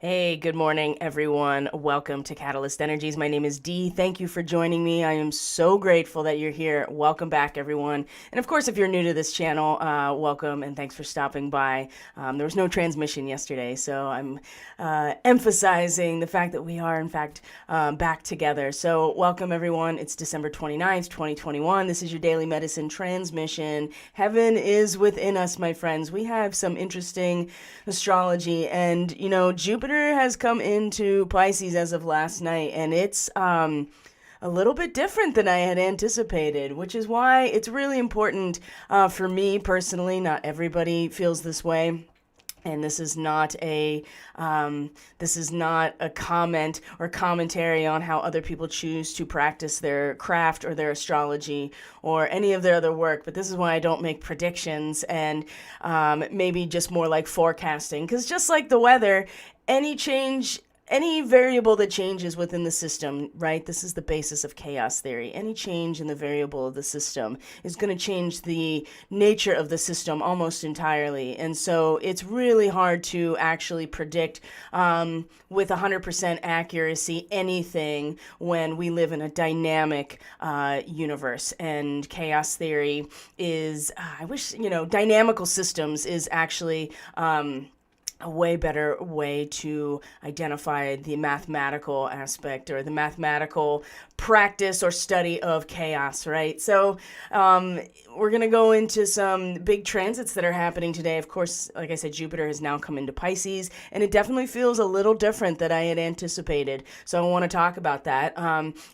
Hey, good morning, everyone. Welcome to Catalyst Energies. My name is Dee. Thank you for joining me. I am so grateful that you're here. Welcome back, everyone. And of course, if you're new to this channel, welcome and thanks for stopping by. There was no transmission yesterday, so I'm emphasizing the fact that we are, in fact, back together. So welcome, everyone. It's December 29th, 2021. This is your daily medicine transmission. Heaven is within us, my friends. We have some interesting astrology, and, Jupiter has come into Pisces as of last night, and it's a little bit different than I had anticipated, which is why it's really important for me personally. Not everybody feels this way. And this is not a comment or commentary on how other people choose to practice their craft or their astrology or any of their other work. But this is why I don't make predictions and maybe just more like forecasting. Because just like the weather, any variable that changes within the system, right? This is the basis of chaos theory. Any change in the variable of the system is going to change the nature of the system almost entirely. And so it's really hard to actually predict with 100% accuracy anything when we live in a dynamic universe. And chaos theory is, dynamical systems is actually a way better way to identify the mathematical aspect or the mathematical practice or study of chaos, right? So we're going to go into some big transits that are happening today. Of course, like I said, Jupiter has now come into Pisces, and it definitely feels a little different than I had anticipated. So I want to talk about that.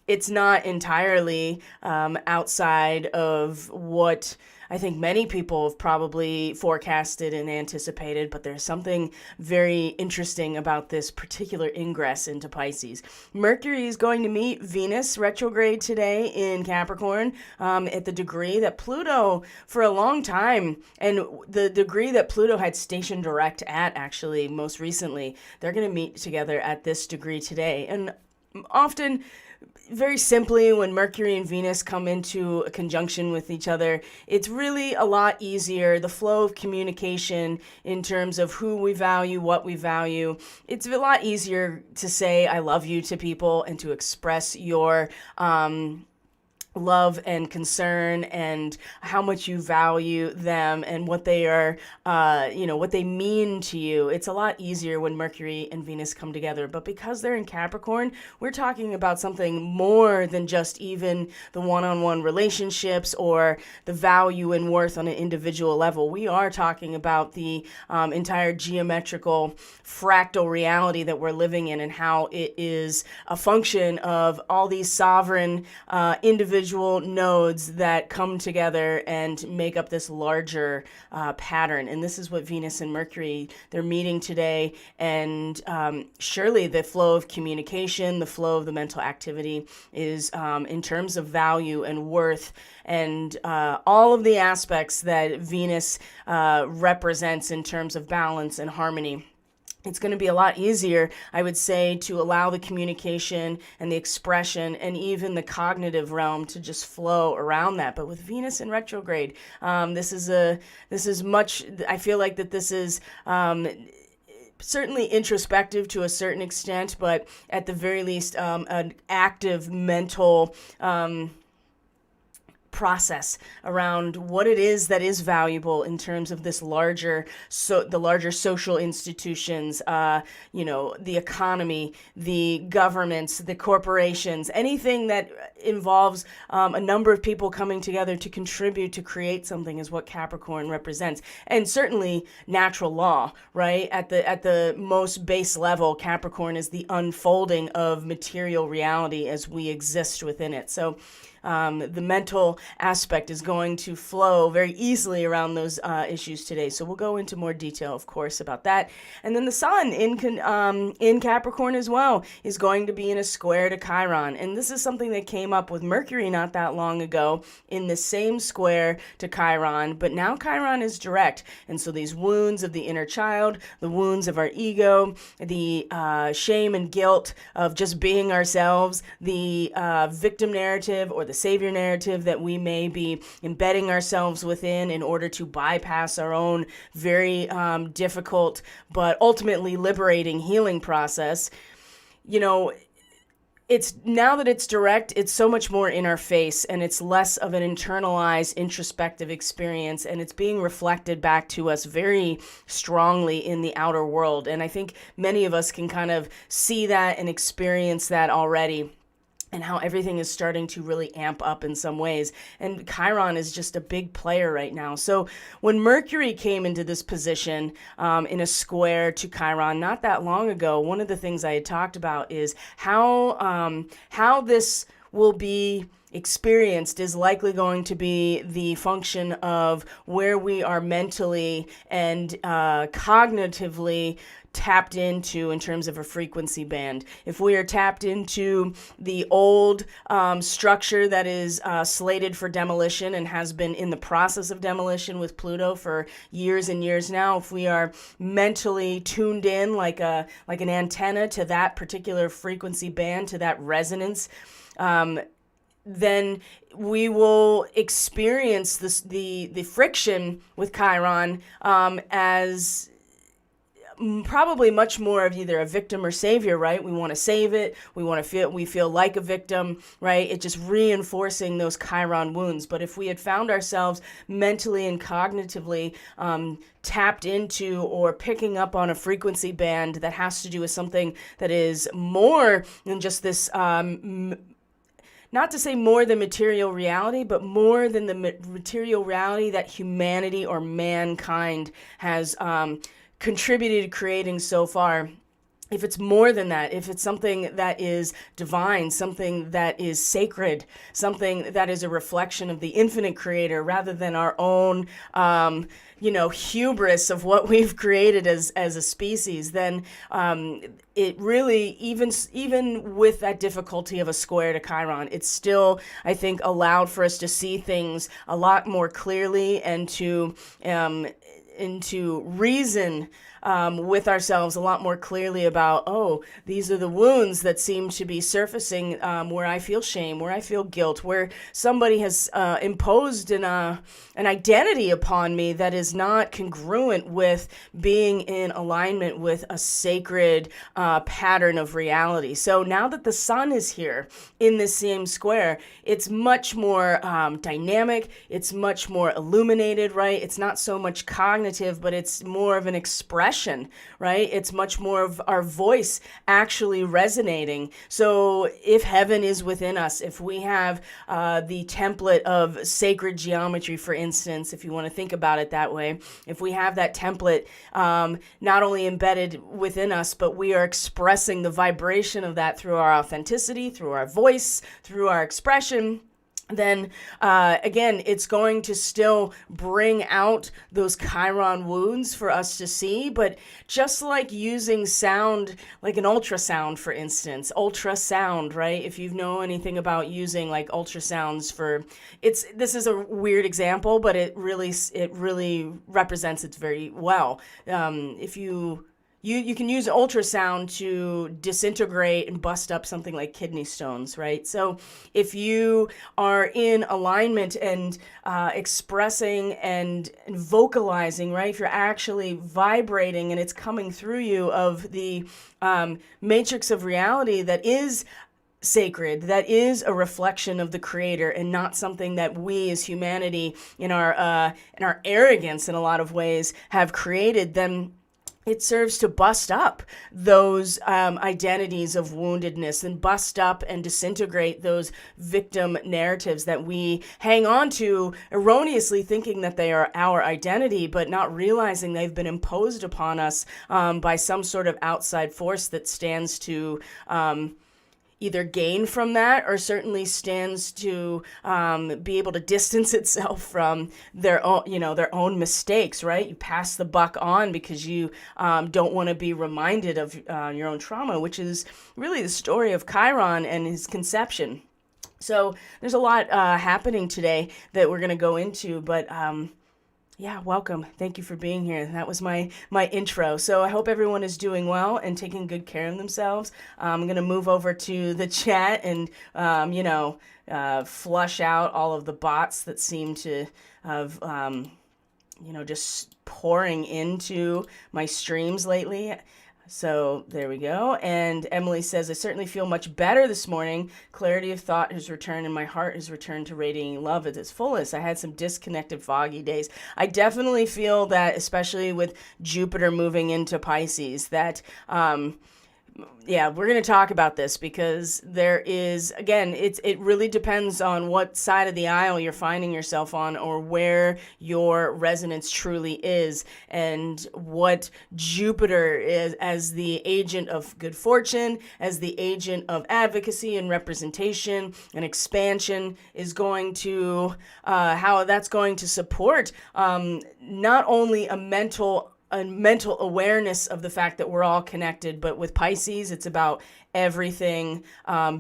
It's not entirely outside of what I think many people have probably forecasted and anticipated, but there's something very interesting about this particular ingress into Pisces. Mercury is going to meet Venus retrograde today in Capricorn at the degree that Pluto, for a long time, and the degree that Pluto had station direct at, actually, most recently, they're going to meet together at this degree today. And often, very simply, when Mercury and Venus come into a conjunction with each other, it's really a lot easier. The flow of communication in terms of who we value, what we value, it's a lot easier to say I love you to people and to express your love and concern and how much you value them and what they are, what they mean to you. It's a lot easier when Mercury and Venus come together. But because they're in Capricorn, we're talking about something more than just even the one-on-one relationships or the value and worth on an individual level. We are talking about the entire geometrical fractal reality that we're living in and how it is a function of all these sovereign individual nodes that come together and make up this larger pattern. And this is what Venus and Mercury, they're meeting today. And surely the flow of communication, the flow of the mental activity is in terms of value and worth and all of the aspects that Venus represents in terms of balance and harmony. It's going to be a lot easier, I would say, to allow the communication and the expression and even the cognitive realm to just flow around that. But with Venus in retrograde, this is much, I feel like that this is certainly introspective to a certain extent, but at the very least, an active mental process around what it is that is valuable in terms of this the larger social institutions, the economy, the governments, the corporations, anything that involves a number of people coming together to contribute to create something is what Capricorn represents. And certainly natural law, right? At the most base level, Capricorn is the unfolding of material reality as we exist within it. So the mental aspect is going to flow very easily around those issues today. So we'll go into more detail, of course, about that. And then the Sun in Capricorn as well is going to be in a square to Chiron. And this is something that came up with Mercury not that long ago in the same square to Chiron. But now Chiron is direct. And so these wounds of the inner child, the wounds of our ego, the shame and guilt of just being ourselves, the victim narrative or the savior narrative that we may be embedding ourselves within in order to bypass our own very difficult but ultimately liberating healing process. You know, it's now that it's direct, it's so much more in our face, and it's less of an internalized introspective experience, and it's being reflected back to us very strongly in the outer world. And I think many of us can kind of see that and experience that already, and how everything is starting to really amp up in some ways. And Chiron is just a big player right now. So when Mercury came into this position in a square to Chiron not that long ago, one of the things I had talked about is how this will be experienced is likely going to be the function of where we are mentally and cognitively tapped into in terms of a frequency band. If we are tapped into the old structure that is slated for demolition and has been in the process of demolition with Pluto for years and years now, if we are mentally tuned in like an antenna to that particular frequency band, to that resonance, then we will experience the friction with Chiron as probably much more of either a victim or savior, right? We want to save it. We feel like a victim, right? It's just reinforcing those Chiron wounds. But if we had found ourselves mentally and cognitively tapped into or picking up on a frequency band that has to do with something that is more than just this, not to say more than material reality, but more than the material reality that humanity or mankind has contributed to creating so far. If it's more than that, if it's something that is divine, something that is sacred, something that is a reflection of the infinite creator rather than our own, hubris of what we've created as a species, then it really, even with that difficulty of a square to Chiron, it's still, I think, allowed for us to see things a lot more clearly and to reason with ourselves a lot more clearly about, oh, these are the wounds that seem to be surfacing where I feel shame, where I feel guilt, where somebody has imposed an identity upon me that is not congruent with being in alignment with a sacred pattern of reality. So now that the sun is here in this same square, it's much more dynamic, it's much more illuminated, right? It's not so much cognitive, but it's more of an expression, right? It's much more of our voice actually resonating. So if heaven is within us, if we have the template of sacred geometry, for instance, if you want to think about it that way, if we have that template not only embedded within us, but we are expressing the vibration of that through our authenticity, through our voice, through our expression, then again, it's going to still bring out those Chiron wounds for us to see. But just like using sound, like an ultrasound, for instance, ultrasound, right? If you know anything about using like ultrasounds this is a weird example, but it really represents it very well. If you can use ultrasound to disintegrate and bust up something like kidney stones, right? So if you are in alignment and expressing and vocalizing, right? If you're actually vibrating and it's coming through you of the matrix of reality that is sacred, that is a reflection of the creator and not something that we as humanity in our arrogance in a lot of ways have created, then it serves to bust up those identities of woundedness and bust up and disintegrate those victim narratives that we hang on to, erroneously thinking that they are our identity, but not realizing they've been imposed upon us by some sort of outside force that stands to either gain from that or certainly stands to be able to distance itself from their own mistakes, right? You pass the buck on because you don't want to be reminded of your own trauma, which is really the story of Chiron and his conception. So there's a lot happening today that we're going to go into, but Yeah, welcome. Thank you for being here. That was my intro. So I hope everyone is doing well and taking good care of themselves. I'm going to move over to the chat and, flush out all of the bots that seem to have, just pouring into my streams lately. So there we go. And Emily says, I certainly feel much better this morning. Clarity of thought has returned and my heart has returned to radiating love at its fullest. I had some disconnected, foggy days. I definitely feel that, especially with Jupiter moving into Pisces, that yeah, we're going to talk about this because there is, again, it really depends on what side of the aisle you're finding yourself on or where your resonance truly is, and what Jupiter is as the agent of good fortune, as the agent of advocacy and representation and expansion is going to, how that's going to support not only a mental awareness of the fact that we're all connected, but with Pisces, it's about everything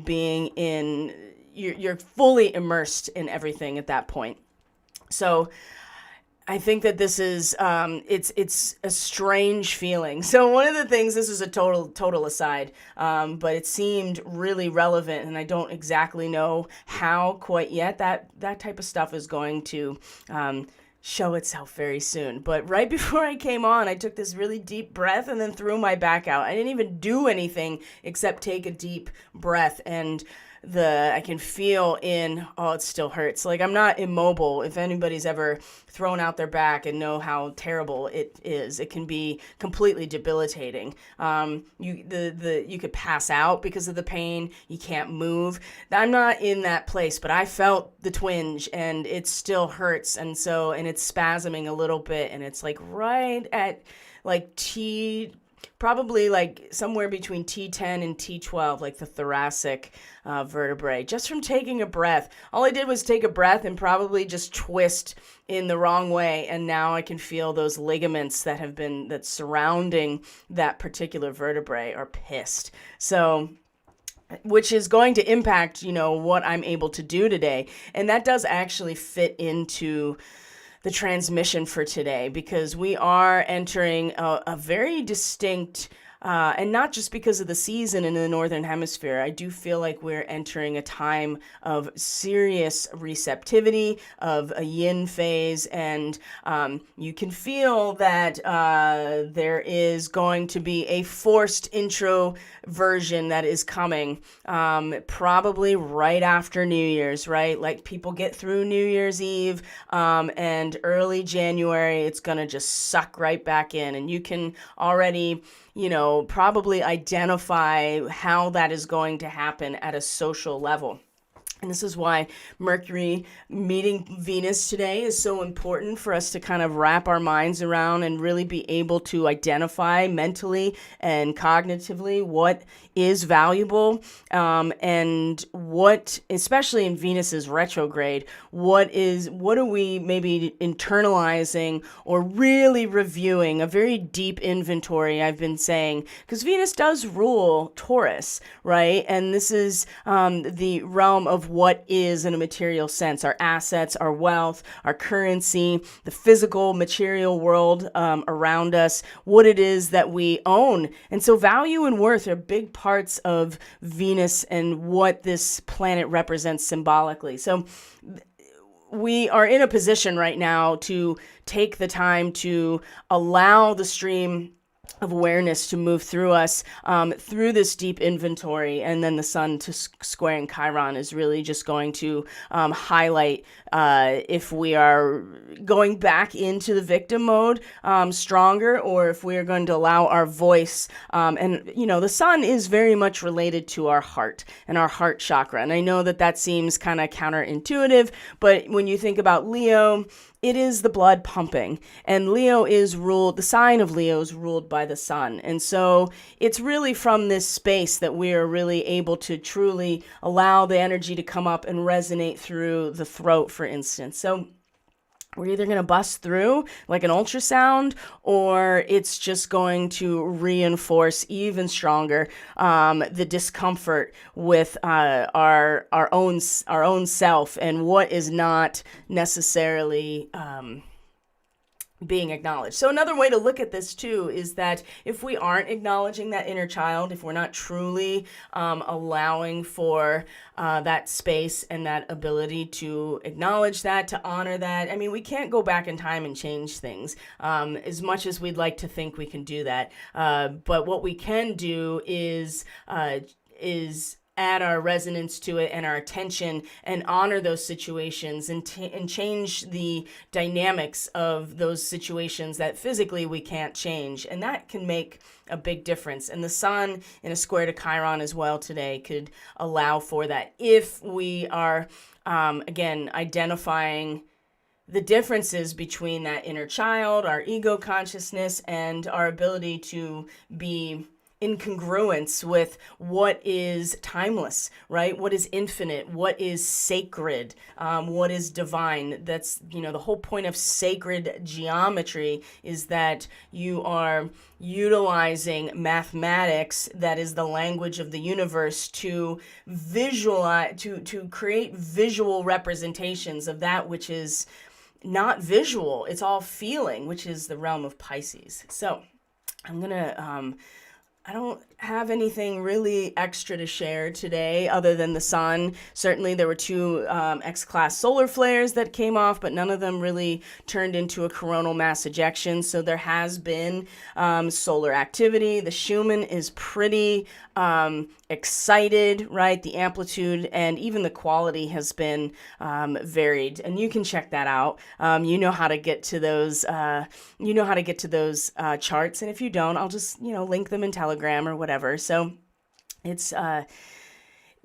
being in, you're fully immersed in everything at that point. So I think that this is, it's a strange feeling. So one of the things, this is a total aside, but it seemed really relevant, and I don't exactly know how quite yet that type of stuff is going to, show itself very soon. But right before I came on, I took this really deep breath and then threw my back out. I didn't even do anything except take a deep breath, and I can feel it still hurts. Like, I'm not immobile. If anybody's ever thrown out their back and know how terrible it is, it can be completely debilitating. You could pass out because of the pain. You can't move. I'm not in that place, but I felt the twinge and it still hurts. And it's spasming a little bit, and it's like right at like probably like somewhere between T10 and T12, like the thoracic vertebrae, just from taking a breath. All I did was take a breath and probably just twist in the wrong way, and now I can feel those ligaments that's surrounding that particular vertebrae are pissed. So, which is going to impact, what I'm able to do today. And that does actually fit into the transmission for today, because we are entering a very distinct, and not just because of the season in the Northern Hemisphere. I do feel like we're entering a time of serious receptivity, of a yin phase, and you can feel that there is going to be a forced introversion that is coming, probably right after New Year's, right? Like, people get through New Year's Eve, and early January, it's going to just suck right back in, and you can already probably identify how that is going to happen at a social level. And this is why Mercury meeting Venus today is so important for us to kind of wrap our minds around and really be able to identify mentally and cognitively what is valuable, and what, especially in Venus's retrograde, what are we maybe internalizing or really reviewing, a very deep inventory, I've been saying, because Venus does rule Taurus, right? And this is the realm of what is in a material sense, our assets, our wealth, our currency, the physical material world around us, what it is that we own. And so value and worth are big parts of Venus and what this planet represents symbolically. So we are in a position right now to take the time to allow the stream of awareness to move through us, through this deep inventory. And then the sun to squaring Chiron is really just going to highlight if we are going back into the victim mode stronger, or if we are going to allow our voice. And the sun is very much related to our heart and our heart chakra. And I know that seems kind of counterintuitive, but when you think about Leo, it is the blood pumping, and the sign of Leo is ruled by the sun. And so it's really from this space that we are really able to truly allow the energy to come up and resonate through the throat, for instance. So we're either going to bust through like an ultrasound, or it's just going to reinforce even stronger the discomfort with our own self, and what is not necessarily being acknowledged. So another way to look at this too is that if we aren't acknowledging that inner child, if we're not truly allowing for that space and that ability to acknowledge that, to honor that, I mean, we can't go back in time and change things as much as we'd like to think we can do that. But what we can do is add our resonance to it and our attention and honor those situations and change the dynamics of those situations that physically we can't change. And that can make a big difference. And the sun in a square to Chiron as well today could allow for that if we are, again, identifying the differences between that inner child, our ego consciousness, and our ability to be in congruence with what is timeless, right? What is infinite, what is sacred, what is divine. That's, the whole point of sacred geometry is that you are utilizing mathematics, that is the language of the universe, to visualize, to create visual representations of that which is not visual. It's all feeling, which is the realm of Pisces. So I'm going to, I don't have anything really extra to share today other than the sun. Certainly there were 2 X-class solar flares that came off, but none of them really turned into a coronal mass ejection. So there has been solar activity. The Schumann is pretty excited, right? The amplitude and even the quality has been varied, and you can check that out. You know how to get to those. Charts, and if you don't, I'll just link them in Telegram or whatever. So it's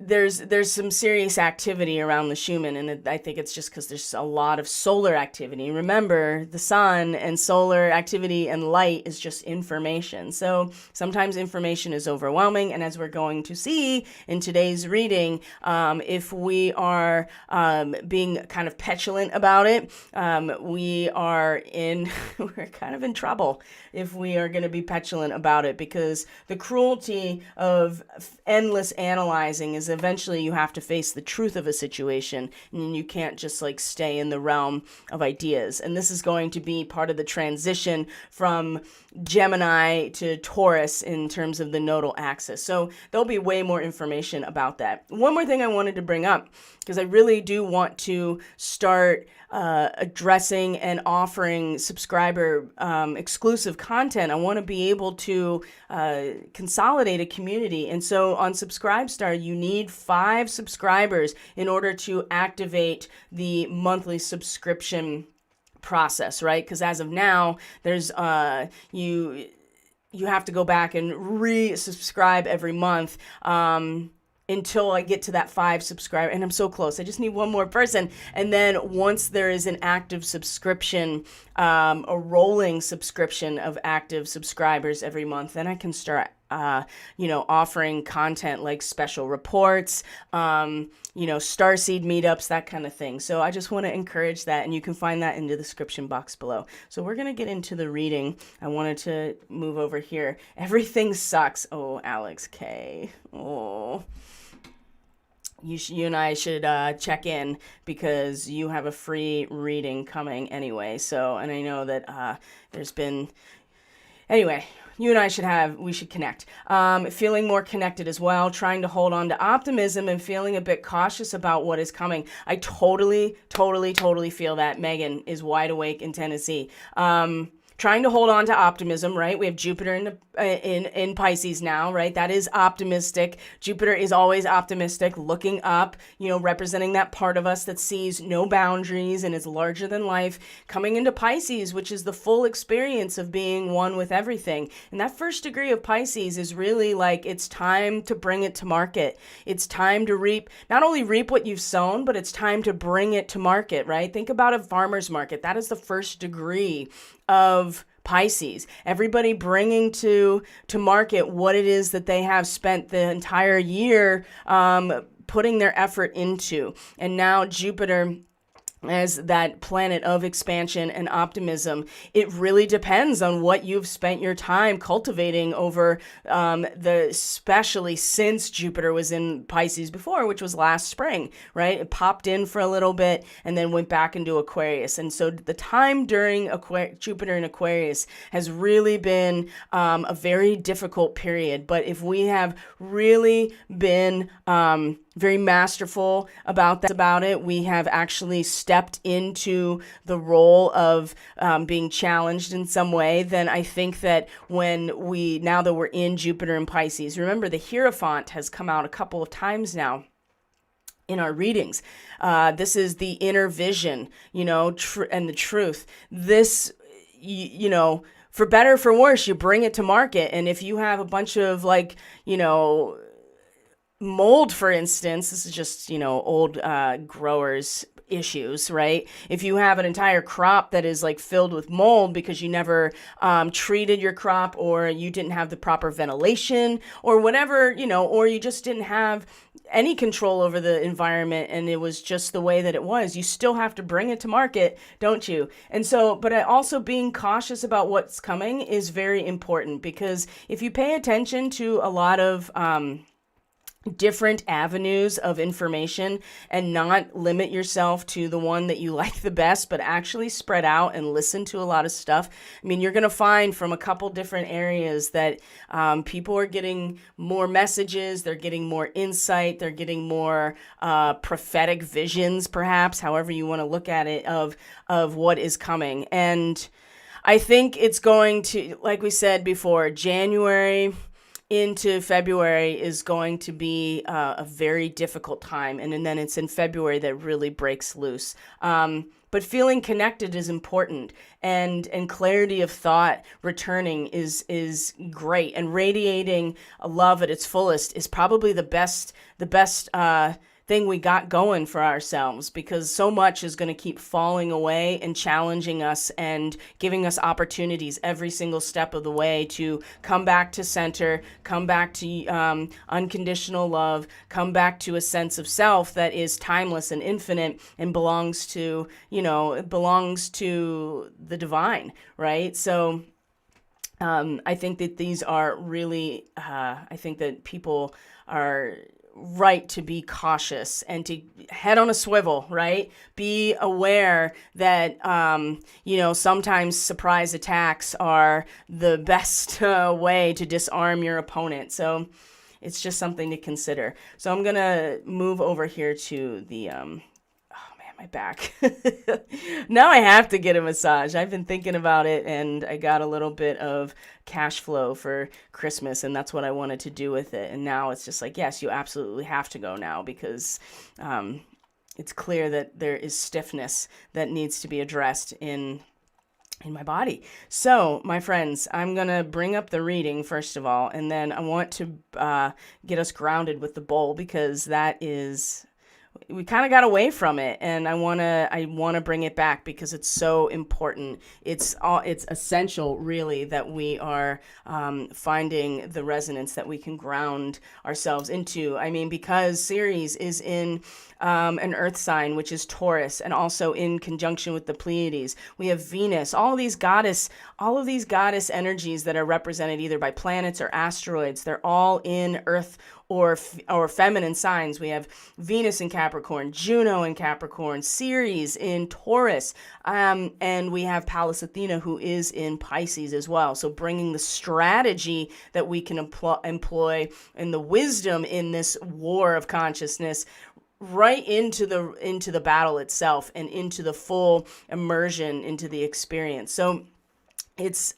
there's some serious activity around the Schumann, and I think it's just because there's a lot of solar activity. Remember, the sun and solar activity and light is just information. So sometimes information is overwhelming, and as we're going to see in today's reading, if we are being kind of petulant about it, we're kind of in trouble if we are going to be petulant about it, because the cruelty of endless analyzing is eventually you have to face the truth of a situation, and you can't just stay in the realm of ideas. And this is going to be part of the transition from Gemini to Taurus in terms of the nodal axis. So there'll be way more information about that. One more thing I wanted to bring up, because I really do want to start addressing and offering subscriber exclusive content. I want to be able to consolidate a community. And so on Subscribestar, you need 5 subscribers in order to activate the monthly subscription process, right? Because as of now, there's you have to go back and resubscribe every month until I get to that 5 subscriber, and I'm so close. I just need one more person, and then once there is an active subscription, a rolling subscription of active subscribers every month, then I can start offering content like special reports, starseed meetups, that kind of thing. So I just want to encourage that, and you can find that in the description box below. So we're going to get into the reading. I wanted to move over here. Everything sucks. Oh, Alex K. Oh. You and I should check in, because you have a free reading coming anyway. So, and I know that there's been... Anyway, you and I we should connect. Feeling more connected as well, trying to hold on to optimism and feeling a bit cautious about what is coming. I totally feel that. Megan is wide awake in Tennessee. Trying to hold on to optimism, right? We have Jupiter in Pisces now, right? That is optimistic. Jupiter is always optimistic, looking up, representing that part of us that sees no boundaries and is larger than life, coming into Pisces, which is the full experience of being one with everything. And that first degree of Pisces is really it's time to bring it to market. It's time to not only reap what you've sown, but it's time to bring it to market, right? Think about a farmer's market. That is the first degree of Pisces. Everybody bringing to market what it is that they have spent the entire year putting their effort into. And now Jupiter as that planet of expansion and optimism. It really depends on what you've spent your time cultivating over especially since Jupiter was in Pisces before, which was last spring, right? It popped in for a little bit and then went back into Aquarius. And so the time during Jupiter in Aquarius has really been a very difficult period. But if we have really been very masterful about it, we have actually stepped into the role of being challenged in some way, then I think that now that we're in Jupiter and Pisces, remember the Hierophant has come out a couple of times now in our readings. This is the inner vision, and the truth. This, for better or for worse, you bring it to market. And if you have a bunch of mold, for instance, this is just, old growers' issues, right? If you have an entire crop that is filled with mold because you never treated your crop, or you didn't have the proper ventilation, or whatever, or you just didn't have any control over the environment and it was just the way that it was, you still have to bring it to market, don't you? And so, but also being cautious about what's coming is very important, because if you pay attention to a lot of different avenues of information and not limit yourself to the one that you like the best, but actually spread out and listen to a lot of stuff. I mean, you're going to find from a couple different areas that people are getting more messages, they're getting more insight, they're getting more prophetic visions, perhaps, however you want to look at it, of what is coming. And I think it's going to, like we said before, January into February is going to be a very difficult time. And then it's in February that really breaks loose. But feeling connected is important, and clarity of thought returning is great. And radiating love at its fullest is probably the best thing we got going for ourselves, because so much is going to keep falling away and challenging us and giving us opportunities every single step of the way to come back to center, come back to unconditional love, come back to a sense of self that is timeless and infinite and belongs to the divine, right? So I think that these are really, I think that people are right to be cautious and to head on a swivel, right? Be aware that, sometimes surprise attacks are the best way to disarm your opponent. So it's just something to consider. So I'm going to move over here to the, my back. Now I have to get a massage. I've been thinking about it, and I got a little bit of cash flow for Christmas, and that's what I wanted to do with it. And now it's just yes, you absolutely have to go now, because it's clear that there is stiffness that needs to be addressed in my body. So, my friends, I'm going to bring up the reading first of all, and then I want to get us grounded with the bowl, because we kind of got away from it, and I want to bring it back, because it's so important. It's essential, really, that we are finding the resonance that we can ground ourselves into. I mean, because Ceres is in an earth sign, which is Taurus, and also in conjunction with the Pleiades. We have Venus, all of these goddess energies that are represented either by planets or asteroids. They're all in earth or feminine signs. We have Venus in Capricorn, Juno in Capricorn, Ceres in Taurus, and we have Pallas Athena, who is in Pisces as well. So bringing the strategy that we can employ and the wisdom in this war of consciousness right into the battle itself, and into the full immersion into the experience. So it's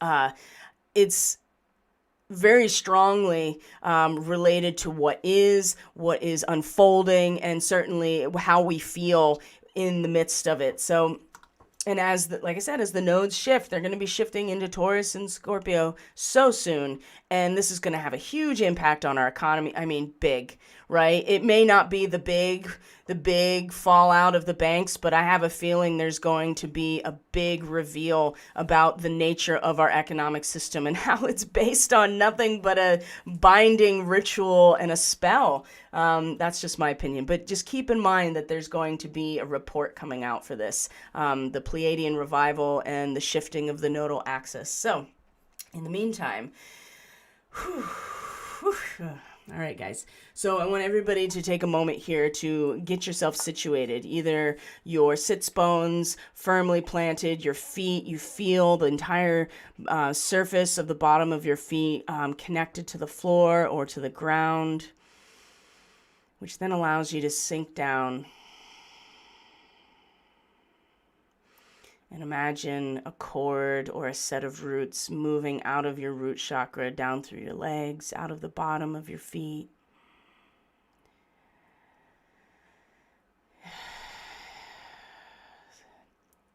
very strongly related to what is unfolding, and certainly how we feel in the midst of it. So And like I said, as the nodes shift, they're going to be shifting into Taurus and Scorpio so soon. And this is going to have a huge impact on our economy. I mean, big, right? It may not be the big fallout of the banks, but I have a feeling there's going to be a big reveal about the nature of our economic system and how it's based on nothing but a binding ritual and a spell. That's just my opinion. But just keep in mind that there's going to be a report coming out for this, the Pleiadian revival and the shifting of the nodal axis. So, in the meantime, all right, guys. So I want everybody to take a moment here to get yourself situated. Either your sits bones firmly planted, your feet, you feel the entire surface of the bottom of your feet connected to the floor or to the ground, which then allows you to sink down. And imagine a cord or a set of roots moving out of your root chakra, down through your legs, out of the bottom of your feet.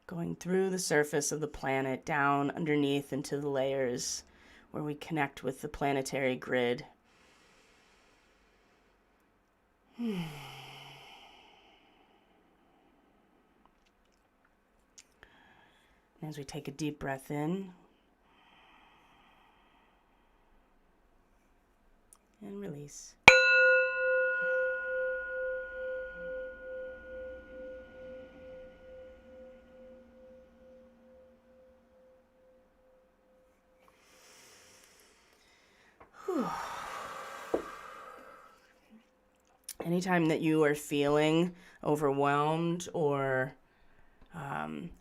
Going through the surface of the planet, down underneath into the layers where we connect with the planetary grid. As we take a deep breath in and release. Anytime that you are feeling overwhelmed or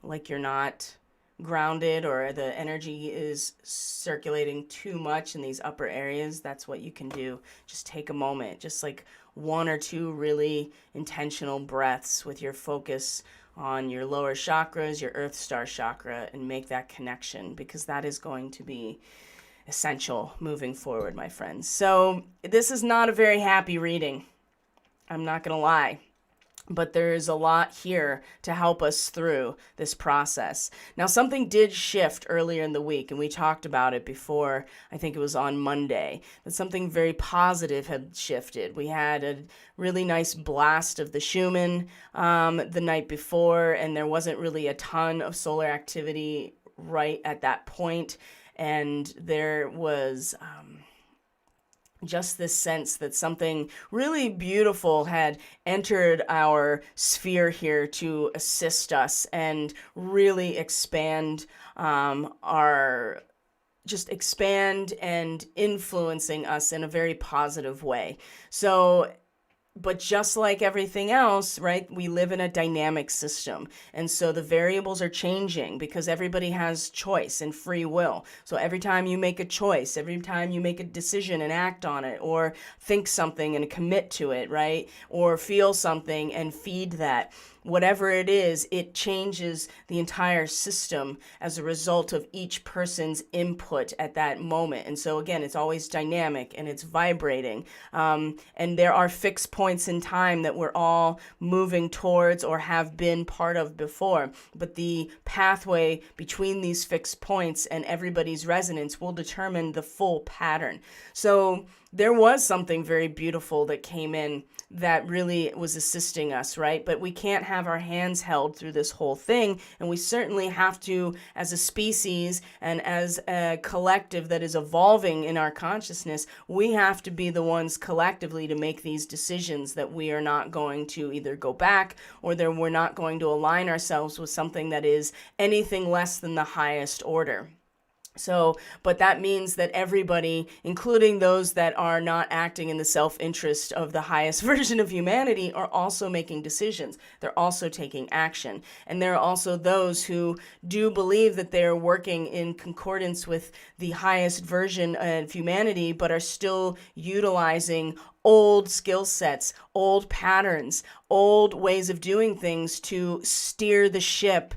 like you're not grounded or the energy is circulating too much in these upper areas, that's what you can do. Just take a moment, just like 1 or 2 really intentional breaths with your focus on your lower chakras, your Earth Star chakra, and make that connection, because that is going to be essential moving forward, my friends. So this is not a very happy reading. I'm not going to lie. But there is a lot here to help us through this process. Now, something did shift earlier in the week, and we talked about it before. I think it was on Monday, that something very positive had shifted. We had a really nice blast of the Schumann the night before, and there wasn't really a ton of solar activity right at that point. And there was just this sense that something really beautiful had entered our sphere here to assist us and really expand expand and influencing us in a very positive way. So, but just like everything else, right, we live in a dynamic system. And so the variables are changing because everybody has choice and free will. So every time you make a choice, every time you make a decision and act on it, or think something and commit to it, right, or feel something and feed that, whatever it is, it changes the entire system as a result of each person's input at that moment. And so again, it's always dynamic and it's vibrating. And there are fixed points in time that we're all moving towards or have been part of before. But the pathway between these fixed points and everybody's resonance will determine the full pattern. So there was something very beautiful that came in that really was assisting us, right? But we can't have our hands held through this whole thing. And we certainly have to, as a species and as a collective that is evolving in our consciousness, we have to be the ones collectively to make these decisions that we are not going to either go back or that we're not going to align ourselves with something that is anything less than the highest order. So, but that means that everybody, including those that are not acting in the self-interest of the highest version of humanity, are also making decisions. They're also taking action. And there are also those who do believe that they're working in concordance with the highest version of humanity, but are still utilizing old skill sets, old patterns, old ways of doing things to steer the ship,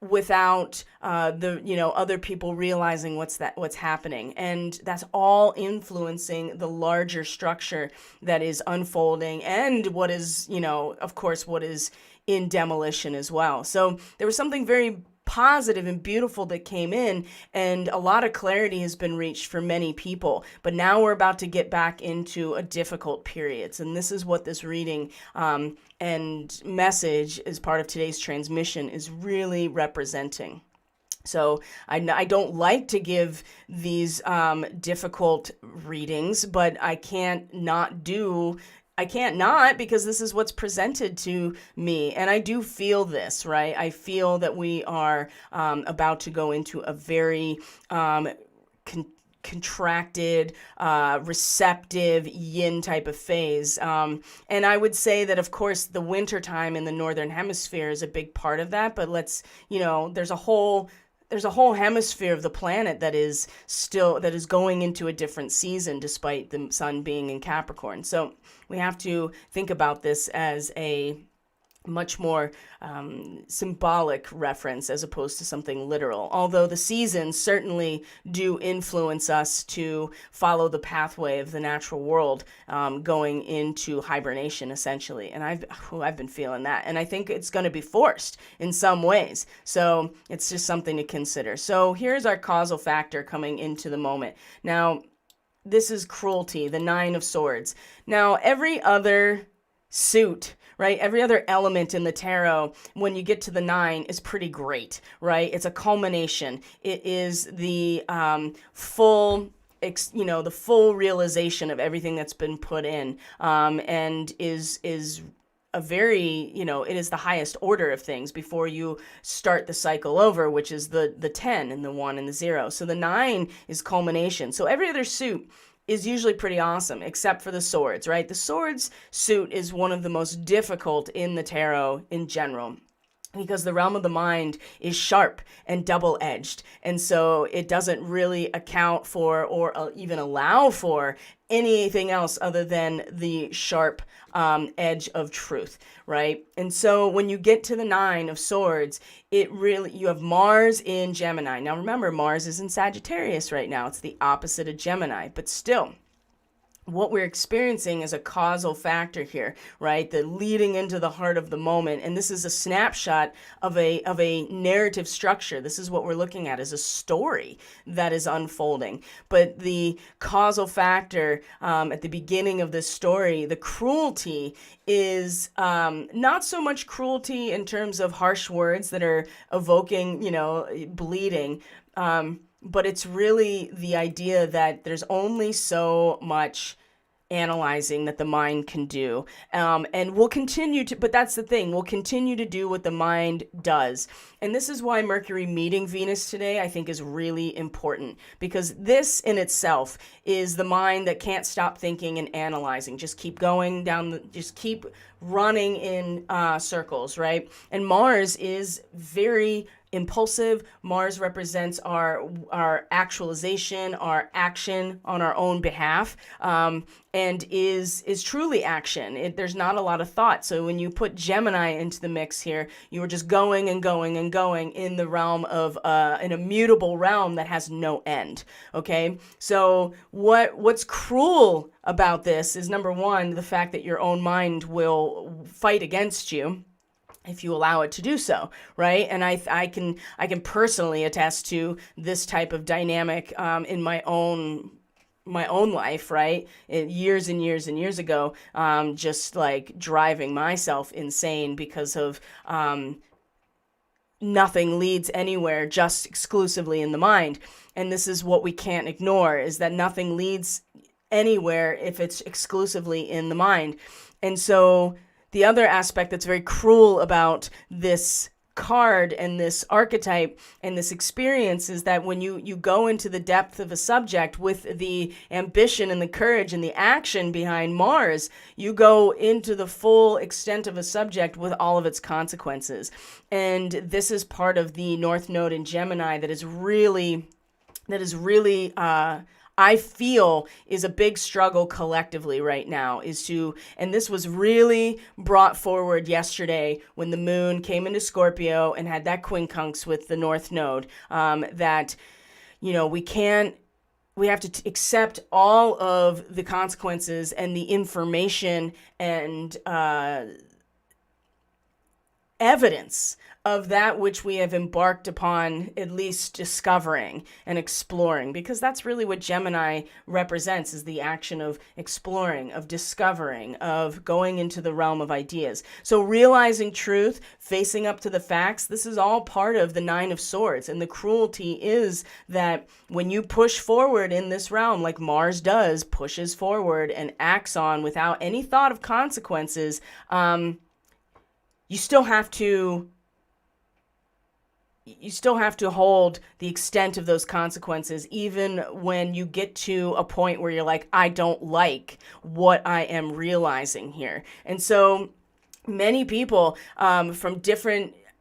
without other people realizing what's happening, and that's all influencing the larger structure that is unfolding, and what is, of course, what is in demolition as well. So there was something very positive and beautiful that came in, and a lot of clarity has been reached for many people. But now we're about to get back into a difficult period, and this is what this reading and message as part of today's transmission is really representing. So I don't like to give these difficult readings, but I can't not, because this is what's presented to me. And I do feel this, right? I feel that we are about to go into a very contracted, receptive yin type of phase. And I would say that, of course, the winter time in the northern hemisphere is a big part of that. But there's a whole hemisphere of the planet that is going into a different season, despite the sun being in Capricorn. So we have to think about this as a much more symbolic reference as opposed to something literal. Although the seasons certainly do influence us to follow the pathway of the natural world, going into hibernation, essentially. And I've been feeling that. And I think it's going to be forced in some ways. So it's just something to consider. So here's our causal factor coming into the moment. Now, this is cruelty, the 9 of Swords. Now, every other suit, right? Every other element in the tarot, when you get to the 9, is pretty great, right? It's a culmination. It is the full realization of everything that's been put in, and is a very, it is the highest order of things before you start the cycle over, which is the 10 and the 1 and the 0. So the 9 is culmination. So every other suit is usually pretty awesome, except for the Swords, right? The Swords suit is one of the most difficult in the tarot in general, because the realm of the mind is sharp and double-edged. And so it doesn't really account for or even allow for anything else other than the sharp edge of truth, right? And so when you get to the 9 of Swords, you have Mars in Gemini. Now remember, Mars is in Sagittarius right now. It's the opposite of Gemini, but still, what we're experiencing is a causal factor here, right? The leading into the heart of the moment. And this is a snapshot of a narrative structure. This is what we're looking at, is a story that is unfolding. But the causal factor at the beginning of this story, the cruelty, is not so much cruelty in terms of harsh words that are evoking, bleeding, but it's really the idea that there's only so much analyzing that the mind can do. And we'll continue to, but that's the thing, we'll continue to do what the mind does. And this is why Mercury meeting Venus today, I think, is really important, because this in itself is the mind that can't stop thinking and analyzing. Just keep going just keep running in circles, right? And Mars is very impulsive. Mars represents our actualization, our action on our own behalf, and is truly action. There's not a lot of thought. So when you put Gemini into the mix here, you are just going and going and going in the realm of an immutable realm that has no end. Okay, so what's cruel about this is, number one, the fact that your own mind will fight against you if you allow it to do so, right? And I can personally attest to this type of dynamic in my own life, right? Years and years and years ago, just like driving myself insane because of nothing leads anywhere, just exclusively in the mind. And this is what we can't ignore, is that nothing leads anywhere if it's exclusively in the mind. And so the other aspect that's very cruel about this card and this archetype and this experience is that when you go into the depth of a subject with the ambition and the courage and the action behind Mars, you go into the full extent of a subject with all of its consequences. And this is part of the North Node in Gemini that is really I feel is a big struggle collectively right now and this was really brought forward yesterday when the moon came into Scorpio and had that quincunx with the North Node, that, we have to accept all of the consequences and the information and evidence of that which we have embarked upon, at least discovering and exploring, because that's really what Gemini represents, is the action of exploring, of discovering, of going into the realm of ideas. So realizing truth, facing up to the facts, this is all part of the Nine of Swords. And the cruelty is that when you push forward in this realm, like Mars does, pushes forward and acts on without any thought of consequences, you still have to hold the extent of those consequences, even when you get to a point where you're like, I don't like what I am realizing here. And so many people from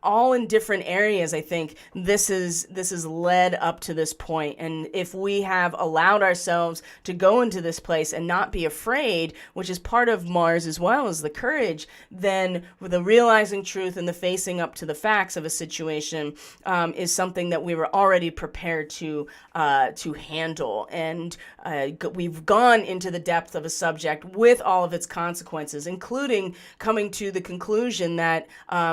all in different areas, I think this is led up to this point. And if we have allowed ourselves to go into this place and not be afraid, which is part of Mars as well as the courage, then with the realizing truth and the facing up to the facts of a situation is something that we were already prepared to handle. And we've gone into the depth of a subject with all of its consequences, including coming to the conclusion that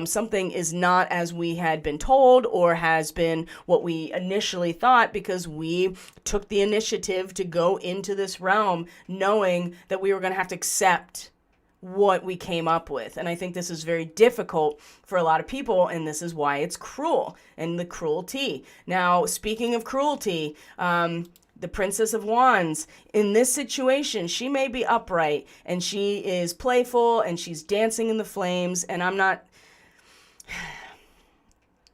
something is not as we had been told or has been what we initially thought, because we took the initiative to go into this realm knowing that we were going to have to accept what we came up with. And I think this is very difficult for a lot of people, and this is why it's cruel and the cruelty. Now, speaking of cruelty, the Princess of Wands, in this situation, she may be upright and she is playful and she's dancing in the flames, and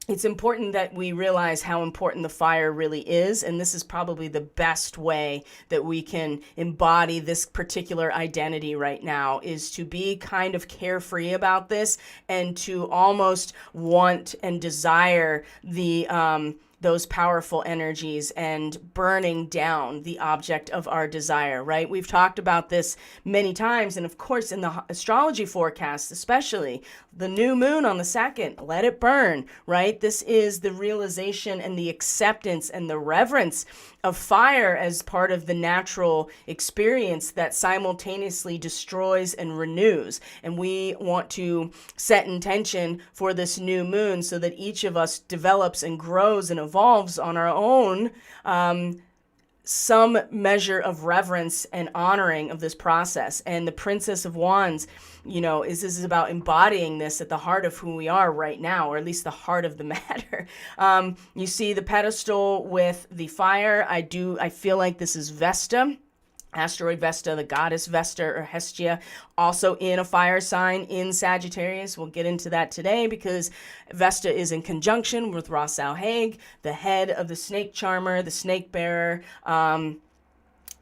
it's important that we realize how important the fire really is, and this is probably the best way that we can embody this particular identity right now, is to be kind of carefree about this and to almost want and desire those powerful energies and burning down the object of our desire, right? We've talked about this many times, and of course in the astrology forecast, especially the new moon on the 2nd, let it burn, right? This is the realization and the acceptance and the reverence of fire as part of the natural experience that simultaneously destroys and renews. And we want to set intention for this new moon so that each of us develops and grows and evolves on our own some measure of reverence and honoring of this process. And the Princess of Wands, this is about embodying this at the heart of who we are right now, or at least the heart of the matter. You see the pedestal with the fire. I feel like this is Vesta. Asteroid Vesta, the goddess Vesta or Hestia, also in a fire sign in Sagittarius. We'll get into that today because Vesta is in conjunction with Ras Al Hague, the head of the snake charmer, the snake bearer,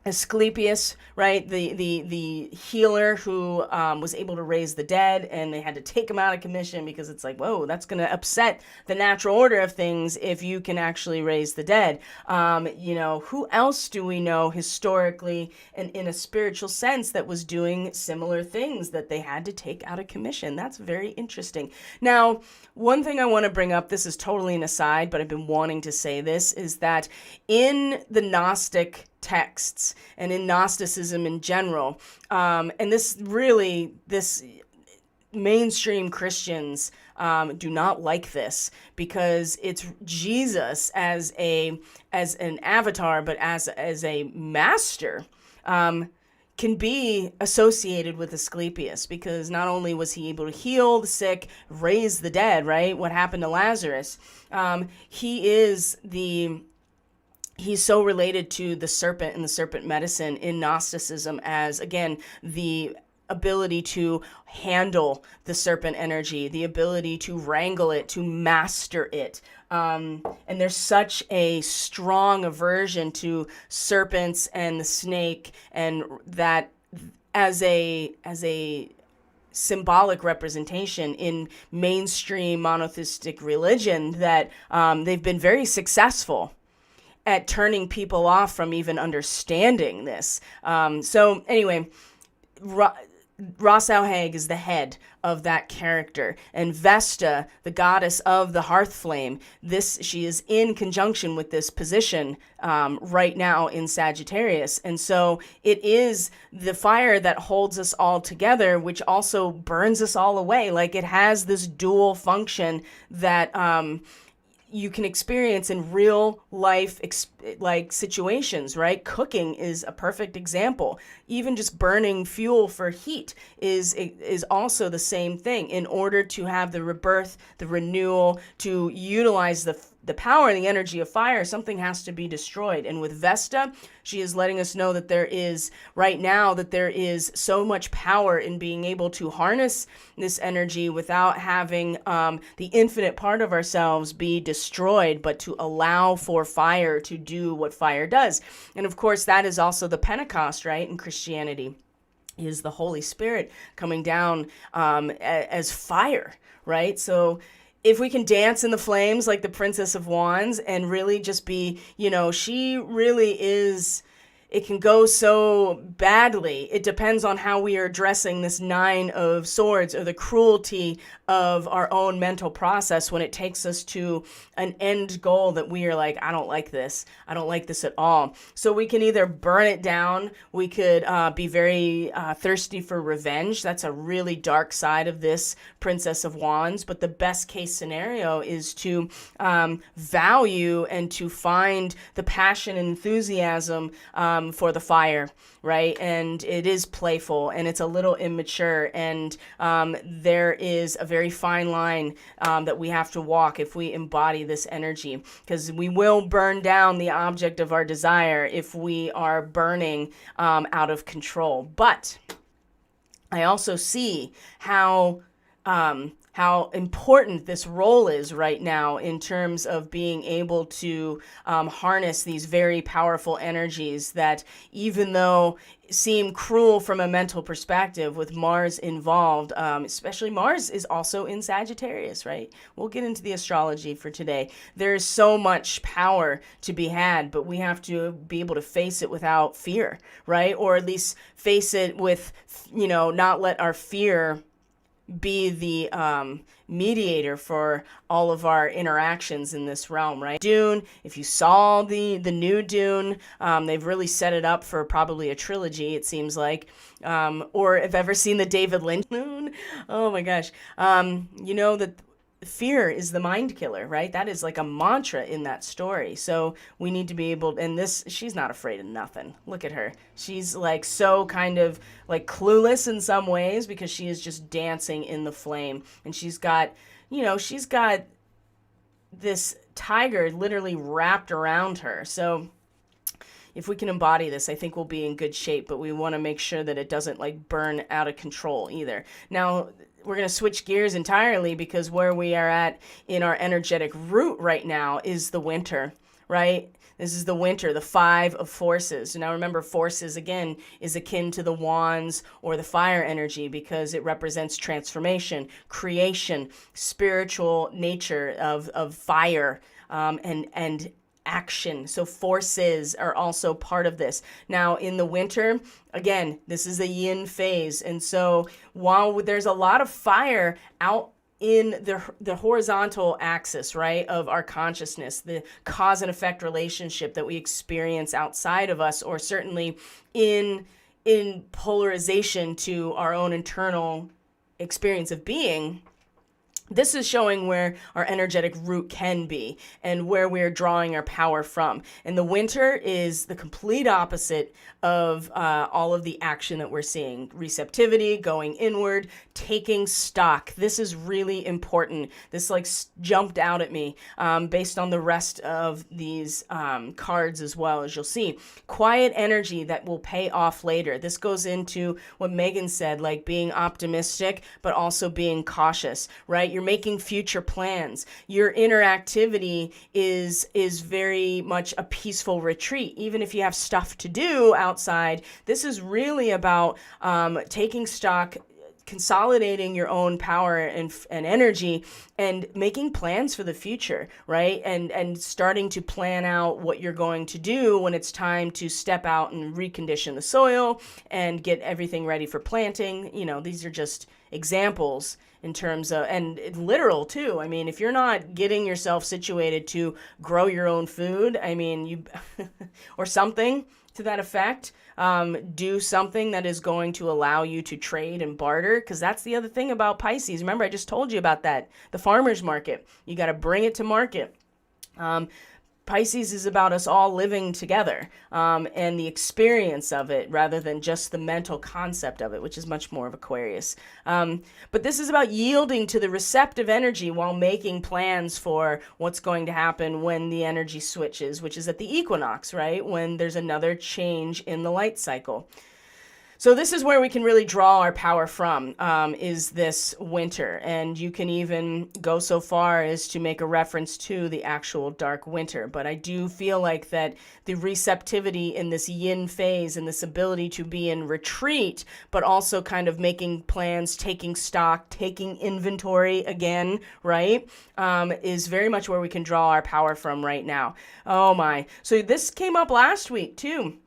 Asclepius, right, the healer who was able to raise the dead, and they had to take him out of commission because it's like, whoa, that's going to upset the natural order of things if you can actually raise the dead. Who else do we know historically and in a spiritual sense that was doing similar things that they had to take out of commission? That's very interesting. Now, one thing I want to bring up, this is totally an aside, but I've been wanting to say this, is that in the Gnostic texts and in Gnosticism in general, and this mainstream Christians do not like this, because it's Jesus as an avatar, but as a master, can be associated with Asclepius, because not only was he able to heal the sick, raise the dead, right? What happened to Lazarus? He's so related to the serpent and the serpent medicine in Gnosticism as, again, the ability to handle the serpent energy, the ability to wrangle it, to master it. And there's such a strong aversion to serpents and the snake, and that as a symbolic representation in mainstream monotheistic religion, that they've been very successful at turning people off from even understanding this. So anyway, Ras Al Haig is the head of that character, and Vesta, the goddess of the hearth flame, she is in conjunction with this position right now in Sagittarius, and so it is the fire that holds us all together, which also burns us all away. Like, it has this dual function that you can experience in real life like situations, right? Cooking is a perfect example. Even just burning fuel for heat is also the same thing. In order to have the rebirth, the renewal, to utilize the power and the energy of fire, something has to be destroyed. And with Vesta, she is letting us know that there is so much power in being able to harness this energy without having the infinite part of ourselves be destroyed, but to allow for fire to do what fire does. And of course, that is also the Pentecost, right, in Christianity, is the Holy Spirit coming down as fire, right? So if we can dance in the flames like the Princess of Wands and really just be, she really is, it can go so badly. It depends on how we are addressing this Nine of Swords, or the cruelty of our own mental process when it takes us to an end goal that we are like, I don't like this. I don't like this at all. So we can either burn it down. We could be very thirsty for revenge. That's a really dark side of this Princess of Wands. But the best case scenario is to value and to find the passion and enthusiasm for the fire, right? And it is playful and it's a little immature, and there is a very fine line that we have to walk if we embody this energy, because we will burn down the object of our desire if we are burning out of control. But I also see how important this role is right now in terms of being able to harness these very powerful energies that, even though seem cruel from a mental perspective, with Mars involved, especially Mars is also in Sagittarius, right? We'll get into the astrology for today. There's so much power to be had, but we have to be able to face it without fear, right? Or at least face it with, not let our fear be the mediator for all of our interactions in this realm, right? Dune, if you saw the new Dune, they've really set it up for probably a trilogy, it seems like. Or if ever seen the David Lynch Dune, oh my gosh. You know that fear is the mind killer, right? That is like a mantra in that story. So we need to be able, and she's not afraid of nothing. Look at her. She's like so kind of like clueless in some ways, because she is just dancing in the flame. And she's got this tiger literally wrapped around her. So if we can embody this, I think we'll be in good shape, but we want to make sure that it doesn't like burn out of control either. Now, we're going to switch gears entirely, because where we are at in our energetic root right now is the winter, right? This is the winter, the Five of Forces. Now remember, forces, again, is akin to the wands or the fire energy, because it represents transformation, creation, spiritual nature of fire, and action. So forces are also part of this. Now in the winter, again, this is a yin phase. And so while there's a lot of fire out in the horizontal axis, right, of our consciousness, the cause and effect relationship that we experience outside of us, or certainly in polarization to our own internal experience of being, this is showing where our energetic root can be and where we're drawing our power from. And the winter is the complete opposite of all of the action that we're seeing. Receptivity, going inward, taking stock. This is really important. This jumped out at me based on the rest of these cards as well, as you'll see. Quiet energy that will pay off later. This goes into what Megan said, like being optimistic, but also being cautious, right? You're making future plans. Your interactivity is very much a peaceful retreat. Even if you have stuff to do outside, this is really about taking stock, consolidating your own power and energy and making plans for the future, right? And starting to plan out what you're going to do when it's time to step out and recondition the soil and get everything ready for planting. You know, these are just examples in terms of, and literal too. I mean, if you're not getting yourself situated to grow your own food, I mean, you, or something to that effect, do something that is going to allow you to trade and barter, because that's the other thing about Pisces. Remember, I just told you about that, the farmer's market. You got to bring it to market. Pisces is about us all living together, and the experience of it rather than just the mental concept of it, which is much more of Aquarius. But this is about yielding to the receptive energy while making plans for what's going to happen when the energy switches, which is at the equinox, right? When there's another change in the light cycle. So this is where we can really draw our power from, is this winter. And you can even go so far as to make a reference to the actual dark winter. But I do feel like that the receptivity in this yin phase and this ability to be in retreat, but also kind of making plans, taking stock, taking inventory again, right, is very much where we can draw our power from right now. Oh my. So this came up last week too.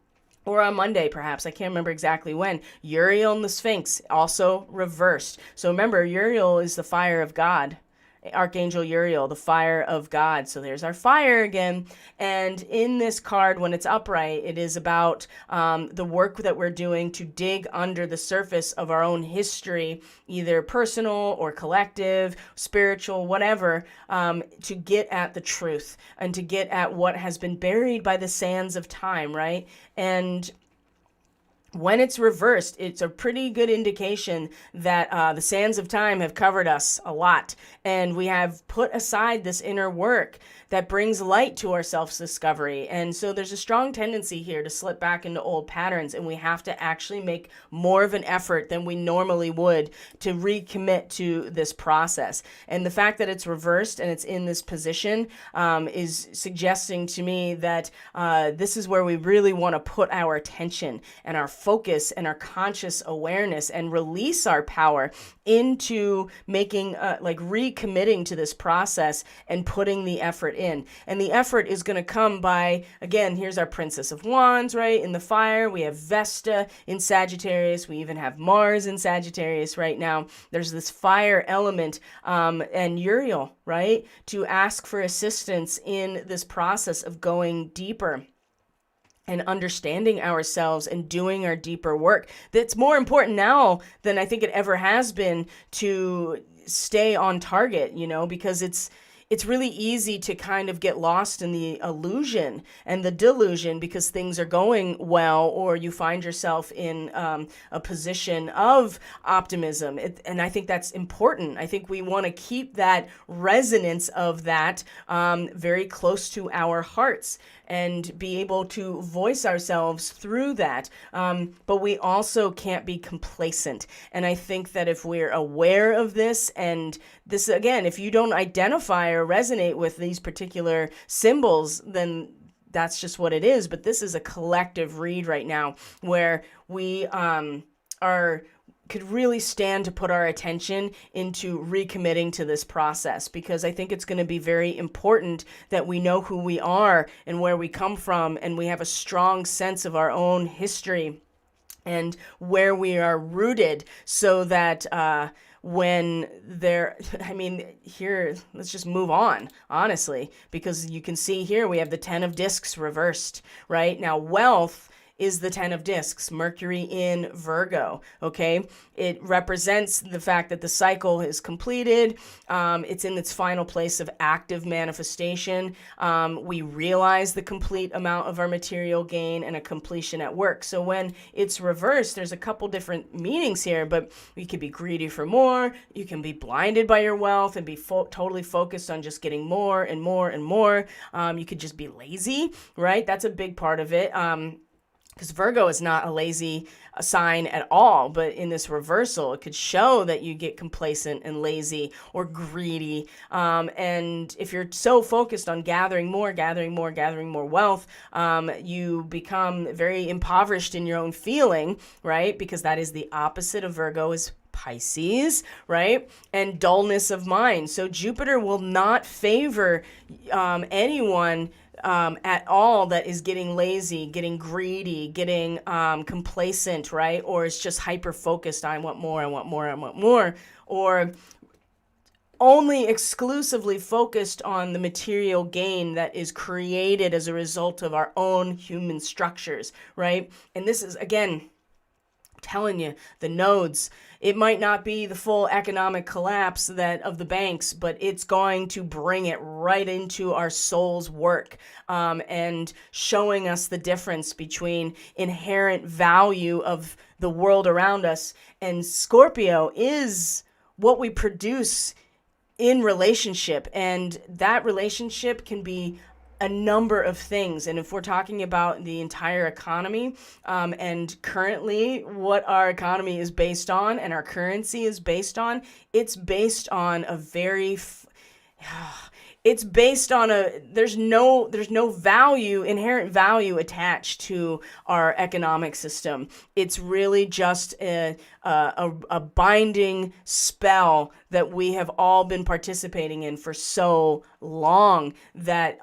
Or on Monday, perhaps. I can't remember exactly when. Uriel and the Sphinx, also reversed. So remember, Uriel is the fire of God. Archangel Uriel, the fire of God. So there's our fire again. And in this card, when it's upright, it is about the work that we're doing to dig under the surface of our own history, either personal or collective, spiritual, whatever, to get at the truth and to get at what has been buried by the sands of time, right? And when it's reversed, it's a pretty good indication that the sands of time have covered us a lot, and we have put aside this inner work that brings light to our self-discovery. And so there's a strong tendency here to slip back into old patterns, and we have to actually make more of an effort than we normally would to recommit to this process. And the fact that it's reversed and it's in this position is suggesting to me that this is where we really want to put our attention and our focus and our conscious awareness and release our power into making, recommitting to this process and putting the effort in. And the effort is going to come by, again, here's our Princess of Wands, right? In the fire, we have Vesta in Sagittarius. We even have Mars in Sagittarius right now. There's this fire element, and Uriel, right? To ask for assistance in this process of going deeper and understanding ourselves and doing our deeper work. That's more important now than I think it ever has been to stay on target, because it's really easy to kind of get lost in the illusion and the delusion because things are going well, or you find yourself in a position of optimism. And I think that's important. I think we want to keep that resonance of that very close to our hearts and be able to voice ourselves through that. But we also can't be complacent. And I think that if we're aware of this, and this, again, if you don't identify or resonate with these particular symbols, then that's just what it is. But this is a collective read right now where we could really stand to put our attention into recommitting to this process, because I think it's going to be very important that we know who we are and where we come from, and we have a strong sense of our own history and where we are rooted, so that here, let's just move on, honestly, because you can see here we have the 10 of discs reversed, right? Now, wealth is the 10 of discs, Mercury in Virgo, okay? It represents the fact that the cycle is completed. It's in its final place of active manifestation. We realize the complete amount of our material gain and a completion at work. So when it's reversed, there's a couple different meanings here, but you could be greedy for more. You can be blinded by your wealth and be totally focused on just getting more and more and more. You could just be lazy, right? That's a big part of it. because Virgo is not a lazy sign at all, but in this reversal, it could show that you get complacent and lazy or greedy. And if you're so focused on gathering more wealth, you become very impoverished in your own feeling, right? Because that is the opposite of Virgo, is Pisces, right? And dullness of mind. So Jupiter will not favor anyone at all that is getting lazy, getting greedy, getting complacent, right? Or is just hyper focused on want more, or only exclusively focused on the material gain that is created as a result of our own human structures, right? And this is, again, telling you, the nodes, it might not be the full economic collapse that of the banks, but it's going to bring it right into our soul's work, and showing us the difference between inherent value of the world around us. And Scorpio is what we produce in relationship, and that relationship can be a number of things. And if we're talking about the entire economy, and currently what our economy is based on and our currency is based on, it's based on a very it's based on there's no value, inherent value attached to our economic system. It's really just a binding spell that we have all been participating in for so long that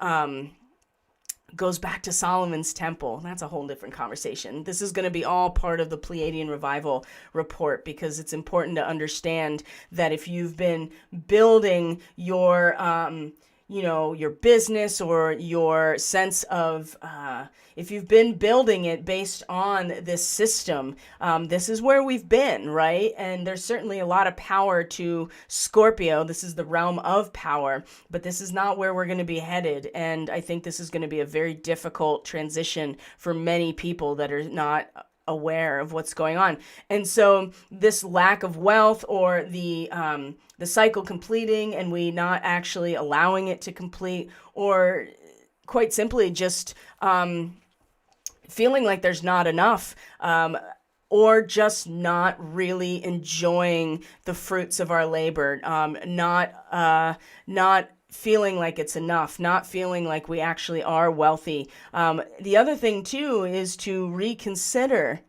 goes back to Solomon's temple. That's a whole different conversation. This is going to be all part of the Pleiadian revival report, because it's important to understand that if you've been building your your business or your sense of, if you've been building it based on this system, this is where we've been, right? And there's certainly a lot of power to Scorpio. This is the realm of power, but this is not where we're going to be headed. And I think this is going to be a very difficult transition for many people that are not aware of what's going on. And so this lack of wealth, or the cycle completing and we not actually allowing it to complete, or quite simply just feeling like there's not enough, or just not really enjoying the fruits of our labor, not feeling like it's enough, not feeling like we actually are wealthy. The other thing too is to reconsider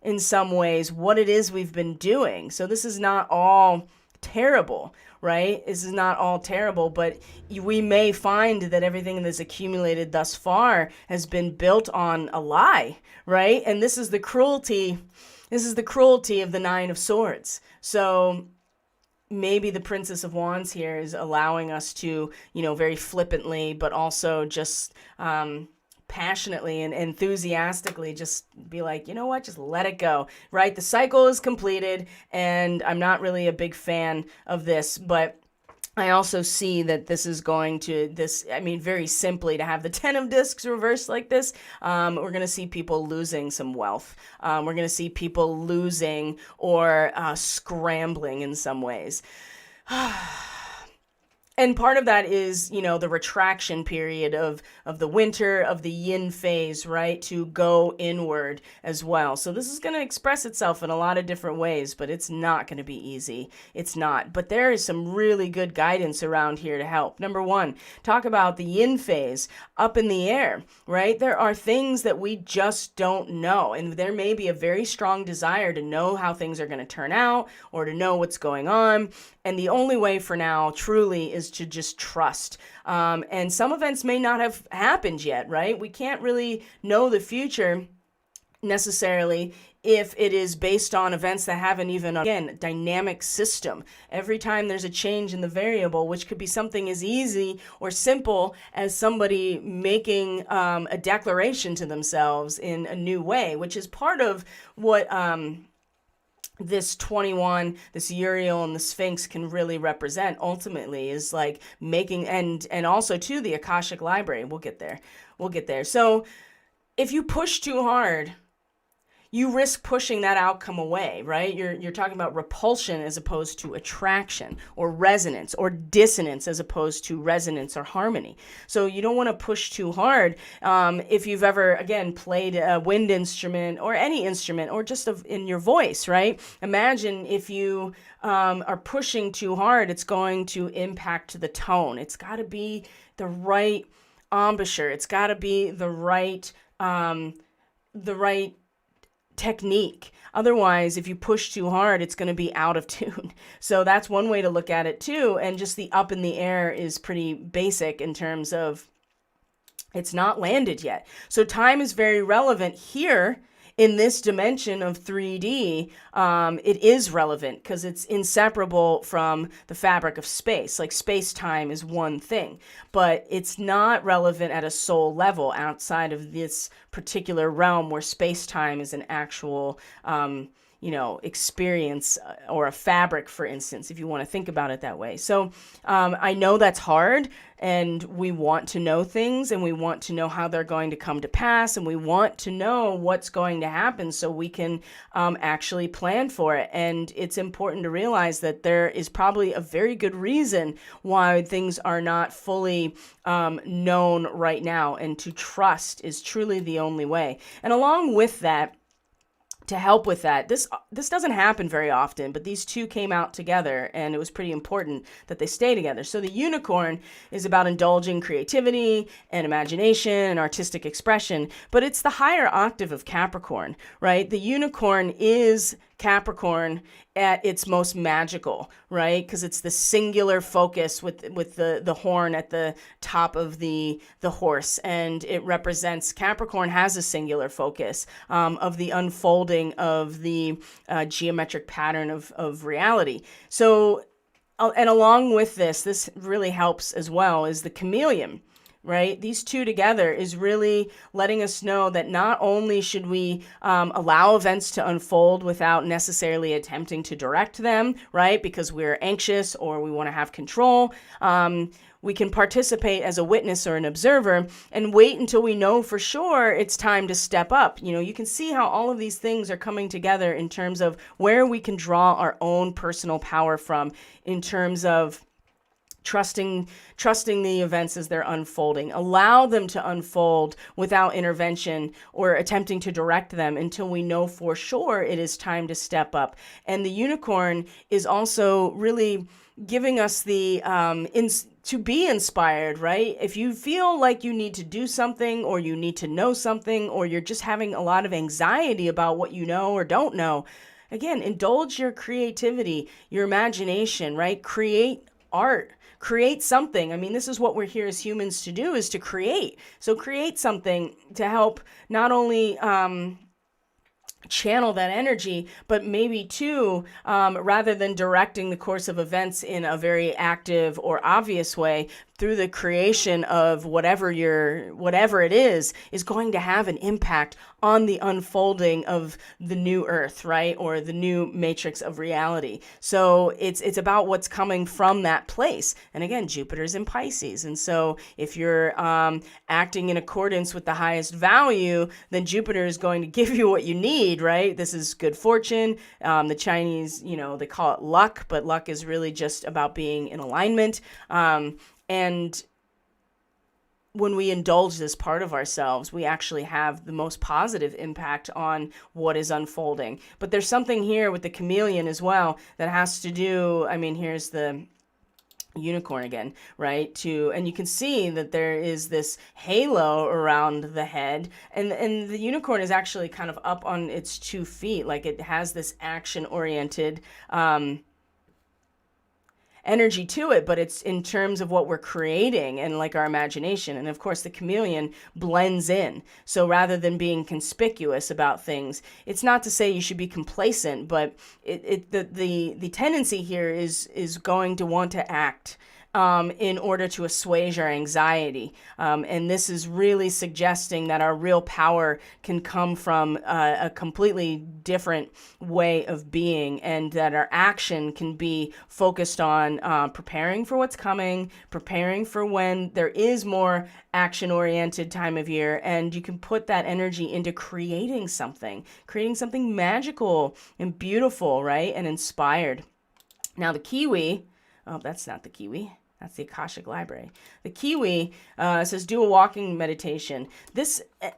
in some ways what it is we've been doing. So this is not all terrible, right? This is not all terrible, but we may find that everything that's accumulated thus far has been built on a lie, right? And this is the cruelty. This is the cruelty of the Nine of Swords. So maybe the Princess of Wands here is allowing us to, very flippantly, but also just passionately and enthusiastically just be like, you know what, just let it go, right? The cycle is completed, and I'm not really a big fan of this, but I also see that this is going to, very simply, to have the 10 of discs reversed like this, we're going to see people losing some wealth. We're going to see people losing or scrambling in some ways. And part of that is, the retraction period of the winter, of the yin phase, right? To go inward as well. So this is going to express itself in a lot of different ways, but it's not going to be easy. It's not. But there is some really good guidance around here to help. Number one, talk about the yin phase, up in the air, right? There are things that we just don't know. And there may be a very strong desire to know how things are going to turn out, or to know what's going on. And the only way for now truly is to just trust. And some events may not have happened yet, right? We can't really know the future necessarily if it is based on events that haven't even, again, dynamic system. Every time there's a change in the variable, which could be something as easy or simple as somebody making a declaration to themselves in a new way, which is part of what this 21, this Uriel and the Sphinx can really represent ultimately, is like making, and also too the Akashic Library. We'll get there. So if you push too hard, you risk pushing that outcome away, right? You're talking about repulsion as opposed to attraction, or resonance, or dissonance as opposed to resonance or harmony. So you don't want to push too hard. If you've ever, again, played a wind instrument or any instrument, or just in your voice, right? Imagine if you are pushing too hard, it's going to impact the tone. It's got to be the right embouchure. It's got to be the right technique. Otherwise, if you push too hard, it's going to be out of tune. So that's one way to look at it too. And just the up in the air is pretty basic in terms of it's not landed yet. So time is very relevant here. In this dimension of 3D, it is relevant because it's inseparable from the fabric of space. Like space-time is one thing, but it's not relevant at a soul level outside of this particular realm where space-time is an actual, experience or a fabric, for instance, if you want to think about it that way. So I know that's hard, and we want to know things, and we want to know how they're going to come to pass, and we want to know what's going to happen so we can actually plan for it. And it's important to realize that there is probably a very good reason why things are not fully known right now, and to trust is truly the only way. And along with that, to help with that, this doesn't happen very often, but these two came out together, and it was pretty important that they stay together. So the unicorn is about indulging creativity and imagination and artistic expression, but it's the higher octave of Capricorn, right? The unicorn is Capricorn at its most magical, right? Because it's the singular focus with the horn at the top of the horse, and it represents, Capricorn has a singular focus of the unfolding of the geometric pattern of reality. So, and along with this really helps as well, is the chameleon. Right? These two together is really letting us know that not only should we allow events to unfold without necessarily attempting to direct them, right? Because we're anxious or we want to have control. We can participate as a witness or an observer and wait until we know for sure it's time to step up. You can see how all of these things are coming together in terms of where we can draw our own personal power from, in terms of trusting the events as they're unfolding. Allow them to unfold without intervention or attempting to direct them until we know for sure it is time to step up. And the unicorn is also really giving us the to be inspired, right? If you feel like you need to do something, or you need to know something, or you're just having a lot of anxiety about what you know or don't know, again, indulge your creativity, your imagination, right? Create art. Create something. I mean, this is what we're here as humans to do, is to create. So create something to help not only channel that energy, but maybe too, rather than directing the course of events in a very active or obvious way, through the creation of whatever it is going to have an impact on the unfolding of the new earth, right? Or the new matrix of reality. So it's about what's coming from that place. And again, Jupiter's in Pisces. And so if you're acting in accordance with the highest value, then Jupiter is going to give you what you need, right? This is good fortune. The Chinese, they call it luck, but luck is really just about being in alignment. And when we indulge this part of ourselves, we actually have the most positive impact on what is unfolding. But there's something here with the chameleon as well that has to do, here's the unicorn again, right? And you can see that there is this halo around the head, and the unicorn is actually kind of up on its 2 feet, like it has this action-oriented energy to it, but it's in terms of what we're creating and like our imagination. And of course, the chameleon blends in. So rather than being conspicuous about things, it's not to say you should be complacent, but the tendency here is going to want to act in order to assuage our anxiety. And this is really suggesting that our real power can come from a completely different way of being, and that our action can be focused on preparing for what's coming, preparing for when there is more action-oriented time of year, and you can put that energy into creating something magical and beautiful, right? And inspired. Now the Kiwi, oh, that's not the Kiwi. That's the Akashic Library. The Kiwi says, do a walking meditation.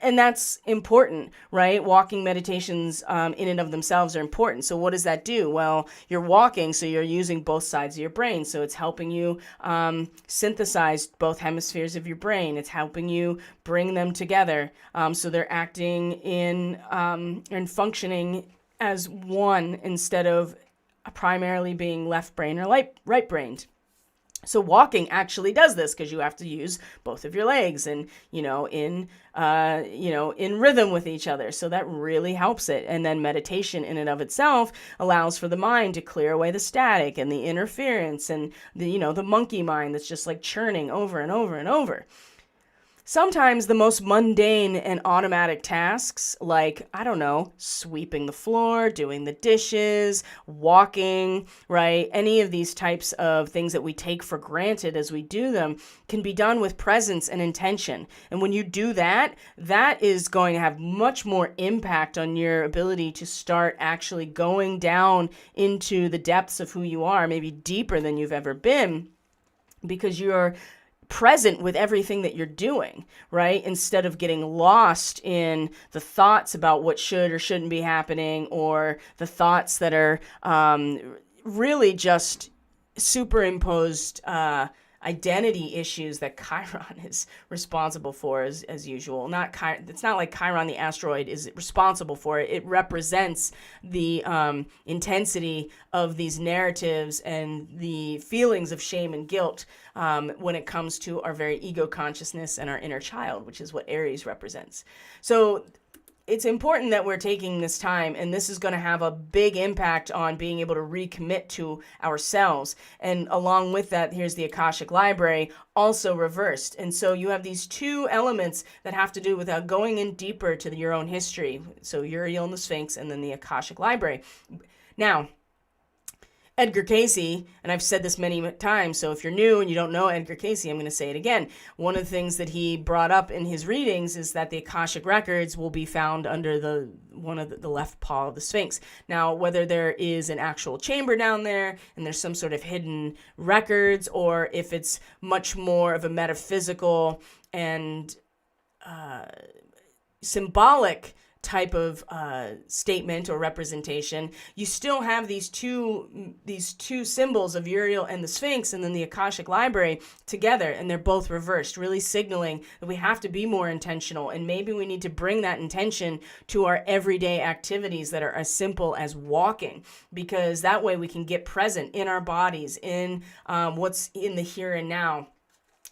And that's important, right? Walking meditations in and of themselves are important. So what does that do? Well, you're walking, so you're using both sides of your brain. So it's helping you synthesize both hemispheres of your brain. It's helping you bring them together. So they're acting in and functioning as one instead of primarily being left brain or right brained. So walking actually does this because you have to use both of your legs and, in rhythm with each other. So that really helps it. And then meditation in and of itself allows for the mind to clear away the static and the interference and the monkey mind that's just like churning over and over and over. Sometimes the most mundane and automatic tasks, like, sweeping the floor, doing the dishes, walking, right? Any of these types of things that we take for granted as we do them can be done with presence and intention. And when you do that, that is going to have much more impact on your ability to start actually going down into the depths of who you are, maybe deeper than you've ever been, because you're present with everything that you're doing, right? Instead of getting lost in the thoughts about what should or shouldn't be happening, or the thoughts that are really just superimposed identity issues that Chiron is responsible for, as usual. It's not like Chiron, the asteroid, is responsible for it. It represents the intensity of these narratives and the feelings of shame and guilt when it comes to our very ego consciousness and our inner child, which is what Aries represents. So it's important that we're taking this time, and this is going to have a big impact on being able to recommit to ourselves. And along with that, here's the Akashic Library, also reversed. And so you have these two elements that have to do with going in deeper to your own history. So Uriel and the Sphinx, and then the Akashic Library. Now, Edgar Cayce, and I've said this many times, so if you're new and you don't know Edgar Cayce, I'm going to say it again. One of the things that he brought up in his readings is that the Akashic records will be found under the left paw of the Sphinx. Now, whether there is an actual chamber down there and there's some sort of hidden records, or if it's much more of a metaphysical and symbolic type of statement or representation, you still have these two symbols of Uriel and the Sphinx and then the Akashic Library together, and they're both reversed, really signaling that we have to be more intentional, and maybe we need to bring that intention to our everyday activities that are as simple as walking, because that way we can get present in our bodies, in what's in the here and now,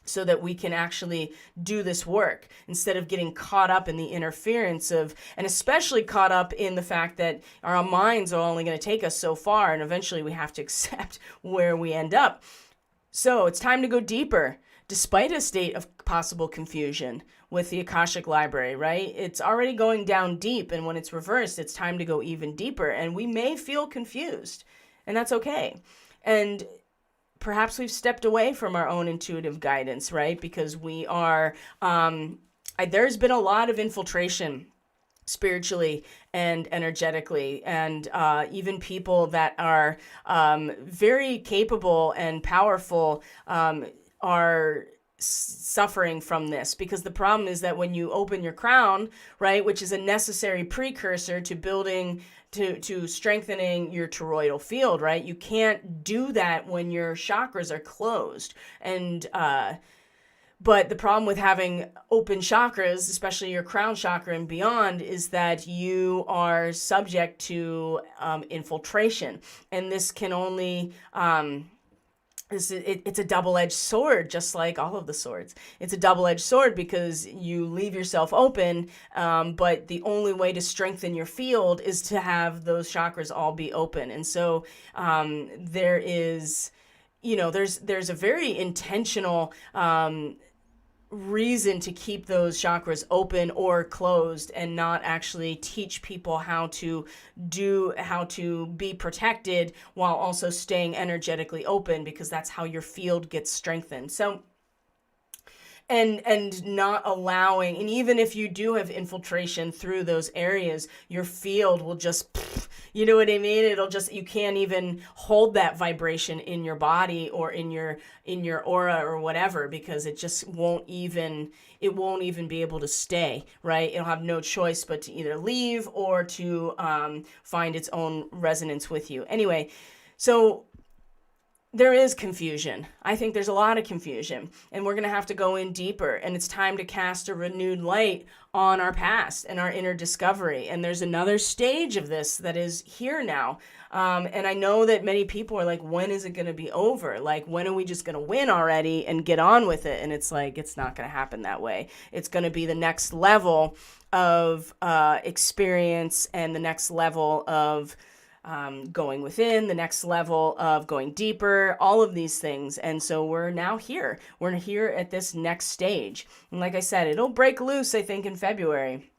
so that we can actually do this work instead of getting caught up in the interference of, and especially caught up in the fact that our minds are only going to take us so far, and eventually we have to accept where we end up. So it's time to go deeper, despite a state of possible confusion with the Akashic Library, right? It's already going down deep, and when it's reversed, it's time to go even deeper, and we may feel confused, and that's okay. And perhaps we've stepped away from our own intuitive guidance, right? Because we are, there's been a lot of infiltration spiritually and energetically, and even people that are very capable and powerful are suffering from this, because the problem is that when you open your crown, right, which is a necessary precursor to building, to strengthening your toroidal field, right, you can't do that when your chakras are closed. And but the problem with having open chakras, especially your crown chakra and beyond, is that you are subject to infiltration, and this can only it's a double-edged sword, just like all of the swords. It's a double-edged sword because you leave yourself open, but the only way to strengthen your field is to have those chakras all be open. And so there is, there's a very intentional reason to keep those chakras open or closed and not actually teach people how to be protected while also staying energetically open, because that's how your field gets strengthened. So and not allowing, and even if you do have infiltration through those areas, your field will just, you know what I mean? It'll just, you can't even hold that vibration in your body or in your aura or whatever, because it just won't even be able to stay, right? It'll have no choice but to either leave or to find its own resonance with you. Anyway, so there is confusion. I think there's a lot of confusion, and we're going to have to go in deeper, and it's time to cast a renewed light on our past and our inner discovery. And there's another stage of this that is here now. And I know that many people are like, when is it going to be over? Like, when are we just going to win already and get on with it? And it's like, it's not going to happen that way. It's going to be the next level of experience and the next level of going within, the next level of going deeper, all of these things. And so we're now here. We're here at this next stage. And like I said, it'll break loose, I think, in February.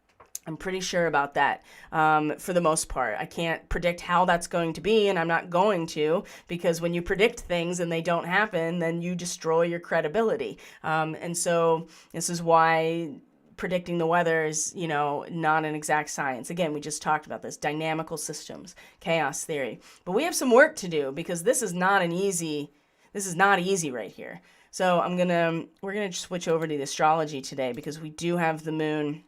I'm pretty sure about that for the most part. I can't predict how that's going to be, and I'm not going to, because when you predict things and they don't happen, then you destroy your credibility. And so this is why predicting the weather is, not an exact science. Again, we just talked about this, dynamical systems, chaos theory. But we have some work to do, because this is not easy right here. So we're going to switch over to the astrology today, because we do have the moon.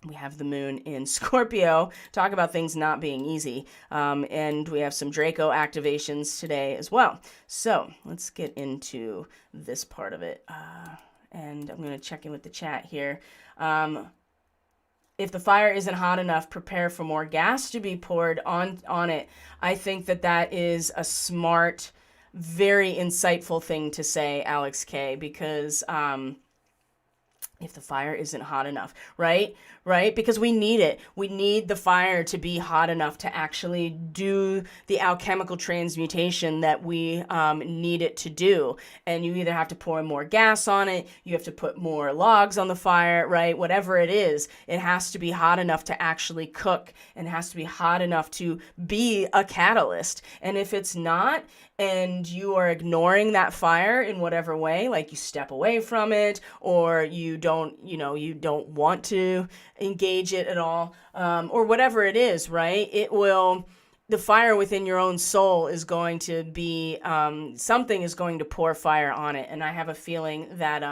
We have the moon in Scorpio, talk about things not being easy. And we have some Draco activations today as well. So let's get into this part of it. And I'm going to check in with the chat here. If the fire isn't hot enough, prepare for more gas to be poured on it. I think that is a smart, very insightful thing to say, Alex K, because if the fire isn't hot enough, right? Because we need it. We need the fire to be hot enough to actually do the alchemical transmutation that we need it to do. And you either have to pour more gas on it, you have to put more logs on the fire, right? Whatever it is, it has to be hot enough to actually cook, and it has to be hot enough to be a catalyst. And if it's not, and you are ignoring that fire in whatever way, like you step away from it, or you don't want to engage it at all, or whatever it is, right? The fire within your own soul is going to be, something is going to pour fire on it. And I have a feeling that,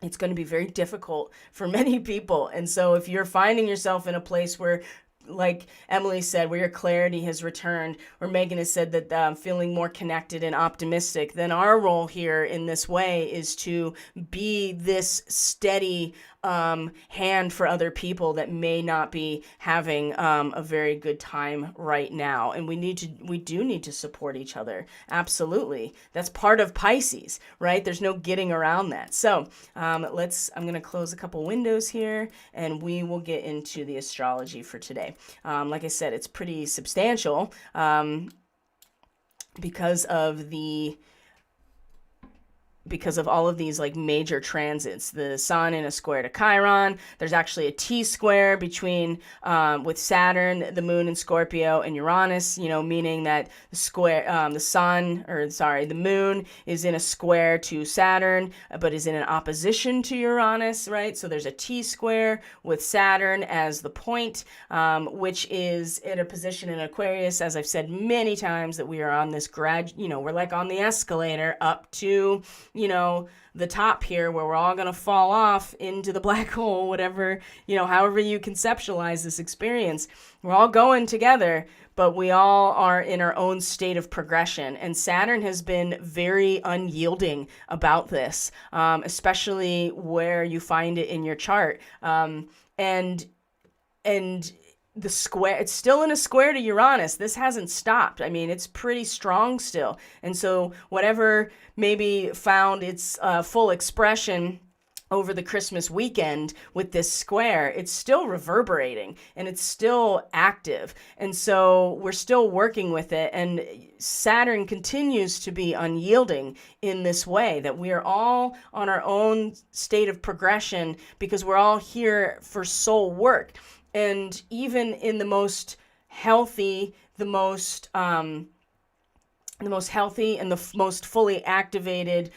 it's going to be very difficult for many people. And so if you're finding yourself in a place where, like Emily said, where your clarity has returned, or Megan has said that feeling more connected and optimistic, then our role here in this way is to be this steady hand for other people that may not be having a very good time right now. And we do need to support each other. Absolutely. That's part of Pisces, right? There's no getting around that. So I'm going to close a couple windows here, and we will get into the astrology for today. Like I said, it's pretty substantial because of all of these like major transits. The sun in a square to Chiron. There's actually a T-square between with Saturn, the moon in Scorpio, and Uranus, meaning that the moon is in a square to Saturn, but is in an opposition to Uranus, right? So there's a T-square with Saturn as the point, which is in a position in Aquarius. As I've said many times, that we are on this we're like on the escalator up to, the top here, where we're all going to fall off into the black hole, whatever, however you conceptualize this experience. We're all going together, but we all are in our own state of progression. And Saturn has been very unyielding about this, especially where you find it in your chart. And the square, it's still in a square to Uranus. This hasn't stopped. I mean, it's pretty strong still. And so whatever maybe found its full expression over the Christmas weekend with this square, it's still reverberating and it's still active. And so we're still working with it. And Saturn continues to be unyielding in this way, that we are all on our own state of progression because we're all here for soul work. And even in the most healthy, the most healthy and the most fully activated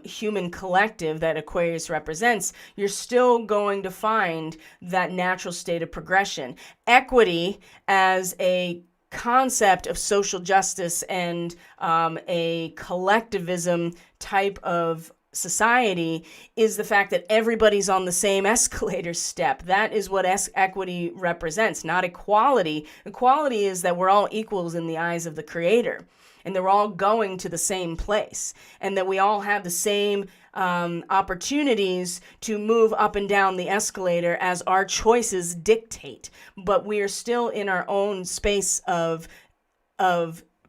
human collective that Aquarius represents, you're still going to find that natural state of progression. Equity as a concept of social justice and a collectivism type of society is the fact that everybody's on the same escalator step. That is what equity represents, not equality. Equality is that we're all equals in the eyes of the Creator, and that we're all going to the same place, and that we all have the same opportunities to move up and down the escalator as our choices dictate. But we are still in our own space of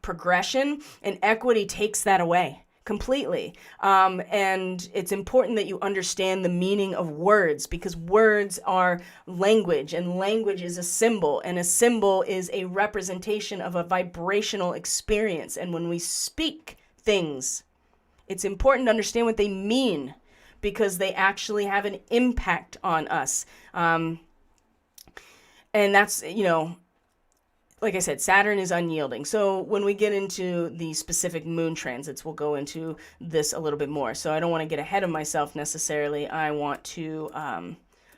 progression, and equity takes that away completely. And it's important that you understand the meaning of words, because words are language, and language is a symbol, and a symbol is a representation of a vibrational experience. And when we speak things, it's important to understand what they mean, because they actually have an impact on us. And that's, like I said, Saturn is unyielding. So when we get into the specific moon transits, we'll go into this a little bit more. So I don't want to get ahead of myself necessarily. I want to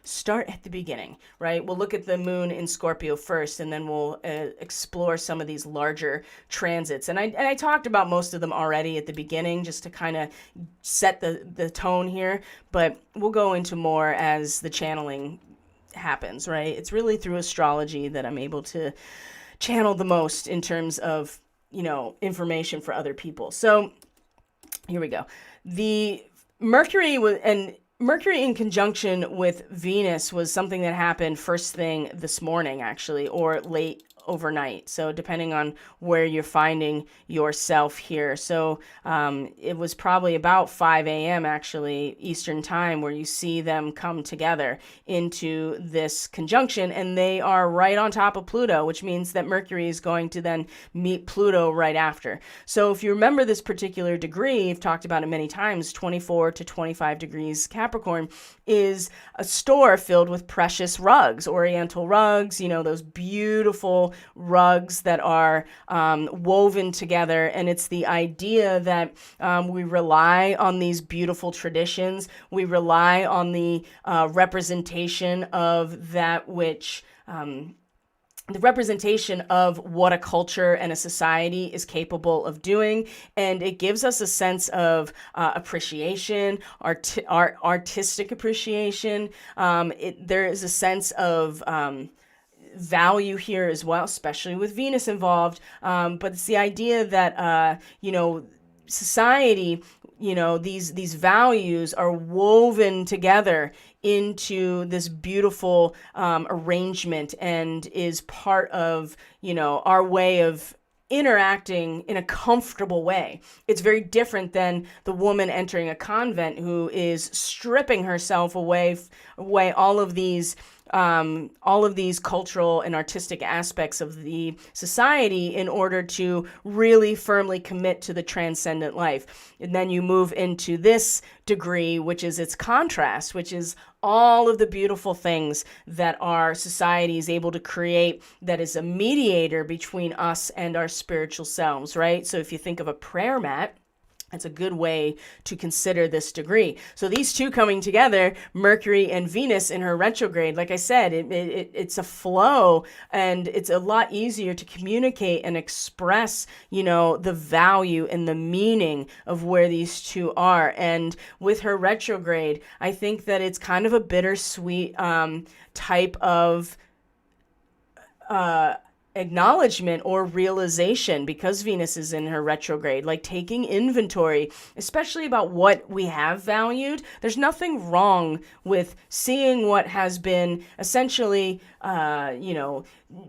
start at the beginning, right? We'll look at the moon in Scorpio first, and then we'll explore some of these larger transits. And I talked about most of them already at the beginning, just to kind of set the tone here. But we'll go into more as the channeling happens, right? It's really through astrology that I'm able to channel the most in terms of, information for other people. So here we go. The Mercury in conjunction with Venus was something that happened first thing this morning, actually, or late overnight. So depending on where you're finding yourself here. So it was probably about 5 a.m. actually Eastern time where you see them come together into this conjunction, and they are right on top of Pluto, which means that Mercury is going to then meet Pluto right after. So if you remember this particular degree, I've talked about it many times, 24 to 25 degrees Capricorn is a store filled with precious rugs, Oriental rugs, those beautiful rugs that are woven together. And it's the idea that we rely on these beautiful traditions. We rely on the representation of that which the representation of what a culture and a society is capable of doing. And it gives us a sense of appreciation, artistic appreciation. There is a sense of value here as well, especially with Venus involved. But it's the idea that, society, these values are woven together into this beautiful arrangement, and is part of, our way of interacting in a comfortable way. It's very different than the woman entering a convent who is stripping herself away all of these cultural and artistic aspects of the society in order to really firmly commit to the transcendent life. And then you move into this degree, which is its contrast, which is all of the beautiful things that our society is able to create, that is a mediator between us and our spiritual selves, right? So if you think of a prayer mat, that's a good way to consider this degree. So these two coming together, Mercury and Venus in her retrograde, like I said, it's a flow, and it's a lot easier to communicate and express, the value and the meaning of where these two are. And with her retrograde, I think that it's kind of a bittersweet type of acknowledgement or realization, because Venus is in her retrograde, like taking inventory, especially about what we have valued. There's nothing wrong with seeing what has been essentially,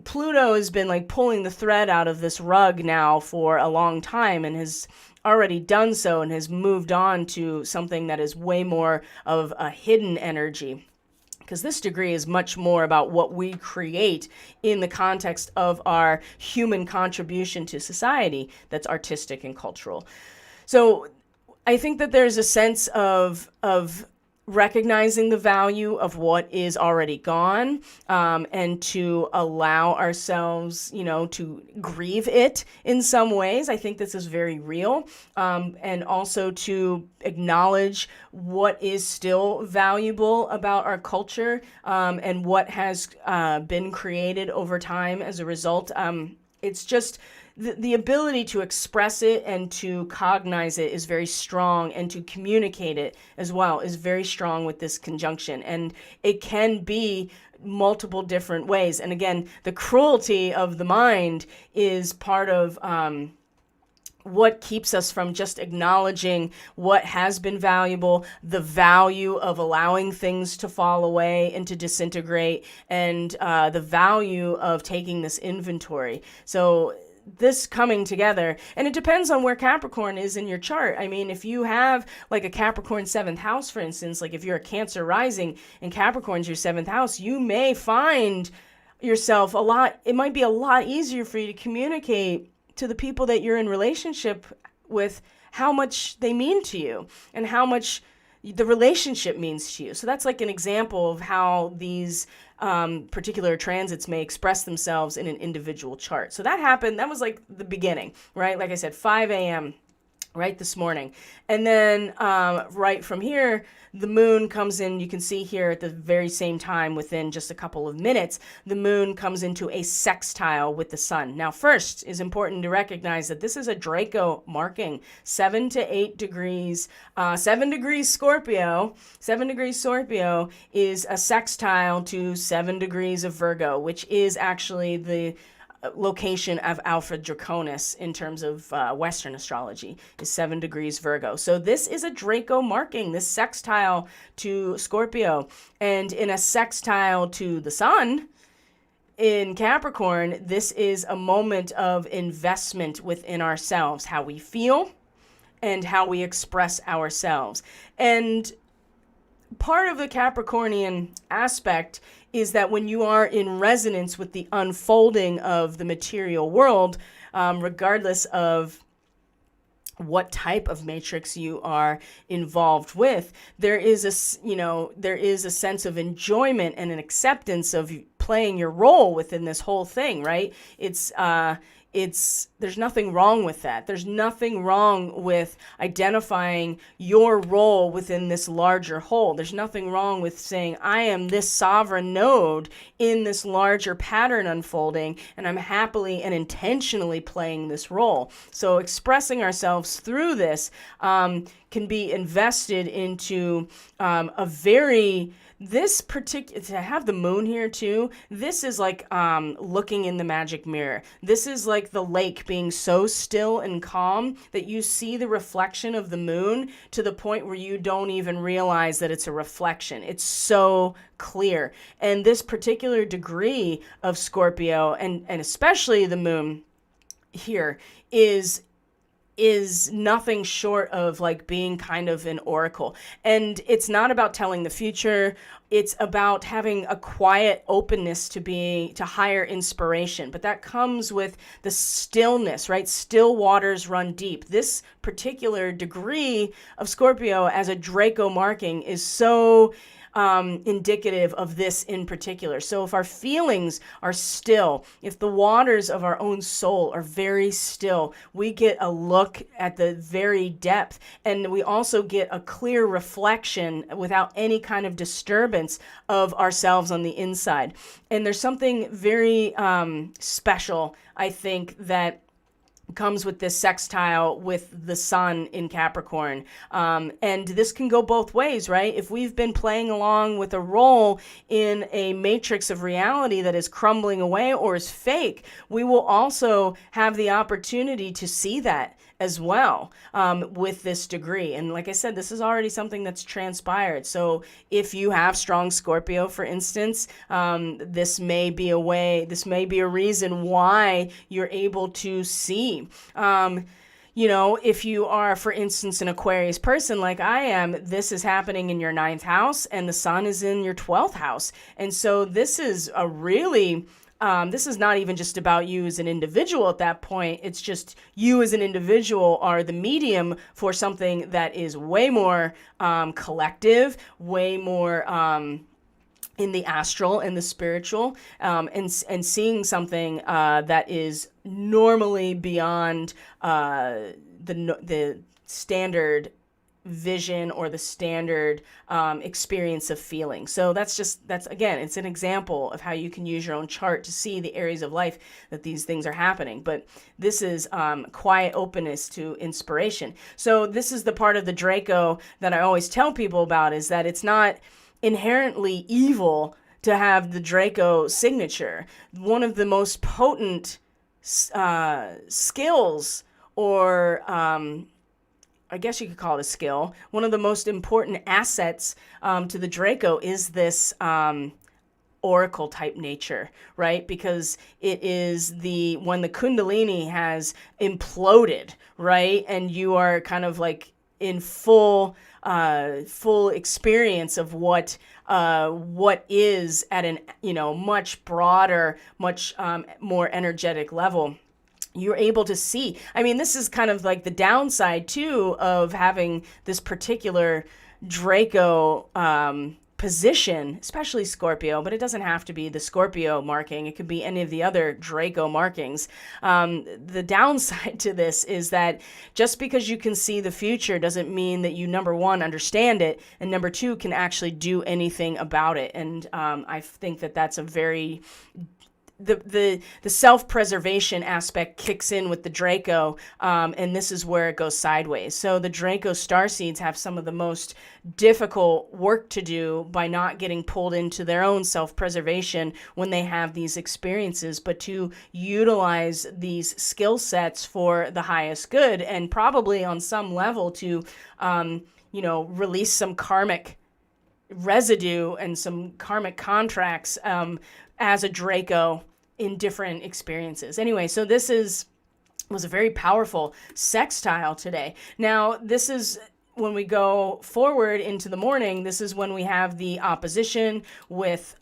Pluto has been like pulling the thread out of this rug now for a long time and has already done so and has moved on to something that is way more of a hidden energy. Because this degree is much more about what we create in the context of our human contribution to society that's artistic and cultural. So I think that there's a sense of recognizing the value of what is already gone, and to allow ourselves, to grieve it in some ways. I think this is very real. And also to acknowledge what is still valuable about our culture, and what has been created over time as a result. It's just the ability to express it and to cognize it is very strong, and to communicate it as well is very strong with this conjunction. And it can be multiple different ways. And again, the cruelty of the mind is part of what keeps us from just acknowledging what has been valuable, the value of allowing things to fall away and to disintegrate, and the value of taking this inventory. So this coming together, and it depends on where Capricorn is in your chart. I mean, if you have like a Capricorn 7th house, for instance, like if you're a Cancer rising and Capricorn's your 7th house, you may find yourself it might be a lot easier for you to communicate to the people that you're in relationship with how much they mean to you and how much the relationship means to you. So that's like an example of how these particular transits may express themselves in an individual chart. So that happened. That was like the beginning, right? Like I said, 5 a.m. right this morning. And then right from here, the moon comes in. You can see here at the very same time, within just a couple of minutes, the moon comes into a sextile with the sun. Now, first is important to recognize that this is a Draco marking, 7 to 8 degrees, 7 degrees Scorpio. 7 degrees Scorpio is a sextile to 7 degrees of Virgo, which is actually the location of Alpha Draconis in terms of Western astrology, is 7 degrees Virgo. So this is a Draco marking, this sextile to Scorpio. And in a sextile to the sun in Capricorn, this is a moment of investment within ourselves, how we feel and how we express ourselves. And part of the Capricornian aspect is that when you are in resonance with the unfolding of the material world, regardless of what type of matrix you are involved with, there is a sense of enjoyment and an acceptance of playing your role within this whole thing, right? There's nothing wrong with that. There's nothing wrong with identifying your role within this larger whole. There's nothing wrong with saying, I am this sovereign node in this larger pattern unfolding, and I'm happily and intentionally playing this role. So expressing ourselves through this can be invested into to have the moon here too, this is like looking in the magic mirror. This is like the lake being so still and calm that you see the reflection of the moon to the point where you don't even realize that it's a reflection. It's so clear. And this particular degree of Scorpio, and especially the moon here, is nothing short of like being kind of an oracle. And it's not about telling the future. It's about having a quiet openness to higher inspiration. But that comes with the stillness, right? Still waters run deep. This particular degree of Scorpio as a Draco marking is so indicative of this in particular. So if our feelings are still, if the waters of our own soul are very still, we get a look at the very depth, and we also get a clear reflection without any kind of disturbance of ourselves on the inside. And there's something very special, I think, that comes with this sextile with the sun in Capricorn. And this can go both ways, right? If we've been playing along with a role in a matrix of reality that is crumbling away or is fake, we will also have the opportunity to see that as well with this degree. And like I said, this is already something that's transpired. So if you have strong Scorpio, for instance, this may be a reason why you're able to see. If you are, for instance, an Aquarius person like I am, this is happening in your 9th house and the sun is in your 12th house. And so this is a really this is not even just about you as an individual at that point. It's just you as an individual are the medium for something that is way more collective, way more in the astral and the spiritual, and seeing something that is normally beyond the standard vision or the standard experience of feeling. So that's again, it's an example of how you can use your own chart to see the areas of life that these things are happening. But this is quiet openness to inspiration. So this is the part of the Draco that I always tell people about, is that it's not inherently evil to have the Draco signature. One of the most potent skills, or I guess you could call it a skill, one of the most important assets to the Draco is this oracle type nature, right? Because it is when the Kundalini has imploded, right? And you are kind of like in full experience of what is at an much broader, much more energetic level. You're able to see. I mean, this is kind of like the downside too of having this particular Draco position, especially Scorpio, but it doesn't have to be the Scorpio marking. It could be any of the other Draco markings. The downside to this is that just because you can see the future doesn't mean that you, number one, understand it, and number two, can actually do anything about it. And I think that that's a very the self-preservation aspect kicks in with the Draco, and this is where it goes sideways. So the Draco starseeds have some of the most difficult work to do by not getting pulled into their own self-preservation when they have these experiences, but to utilize these skill sets for the highest good, and probably on some level to release some karmic residue and some karmic contracts as a Draco in different experiences. Anyway, so this was a very powerful sextile today. Now, this is when we go forward into the morning. This is when we have the opposition with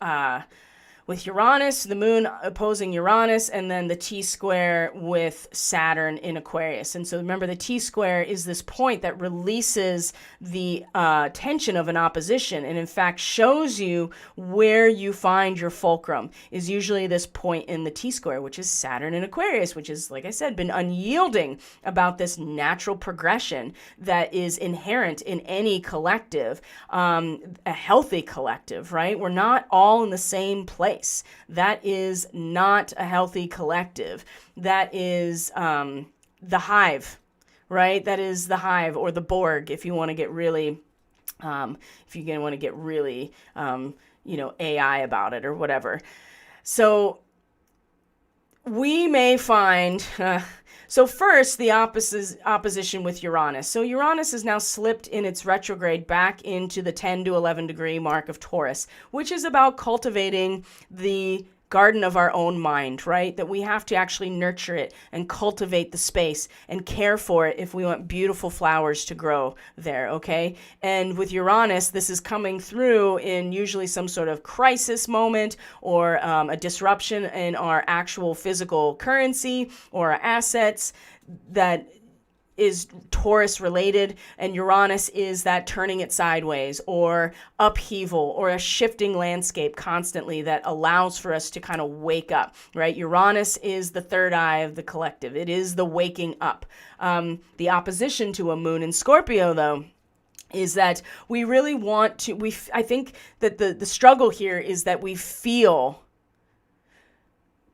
Uranus, the moon opposing Uranus, and then the T-square with Saturn in Aquarius. And so remember, the T-square is this point that releases the tension of an opposition, and in fact shows you where you find your fulcrum, is usually this point in the T-square, which is Saturn in Aquarius, which is, like I said, been unyielding about this natural progression that is inherent in any collective, a healthy collective, right? We're not all in the same place. That is not a healthy collective. That is the hive, right? That is the hive, or the Borg, if you want to get really, AI about it or whatever. So we may find. So first, the opposition with Uranus. So Uranus is now slipped in its retrograde back into the 10 to 11 degree mark of Taurus, which is about cultivating the garden of our own mind, right? That we have to actually nurture it and cultivate the space and care for it if we want beautiful flowers to grow there, okay? And with Uranus, this is coming through in usually some sort of crisis moment, or a disruption in our actual physical currency or our assets that is Taurus related, and Uranus is that turning it sideways or upheaval or a shifting landscape constantly that allows for us to kind of wake up, right? Uranus is the third eye of the collective. It is the waking up. The opposition to a moon in Scorpio, though, is that we really want to, I think that the struggle here is that we feel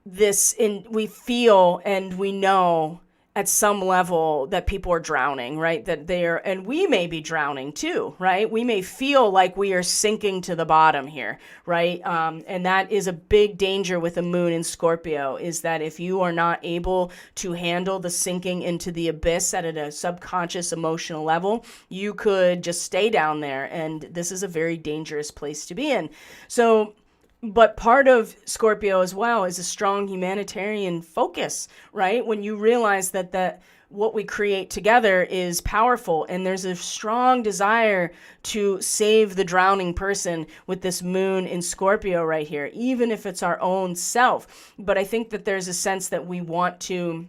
this, we feel and we know at some level that people are drowning, right? That they're, and we may be drowning too, right? We may feel like we are sinking to the bottom here, right? And that is a big danger with the moon in Scorpio, is that if you are not able to handle the sinking into the abyss at a subconscious emotional level, you could just stay down there. And this is a very dangerous place to be in. So, but part of Scorpio as well is a strong humanitarian focus, right? When you realize that what we create together is powerful, and there's a strong desire to save the drowning person with this moon in Scorpio right here, even if it's our own self. But I think that there's a sense that we want to,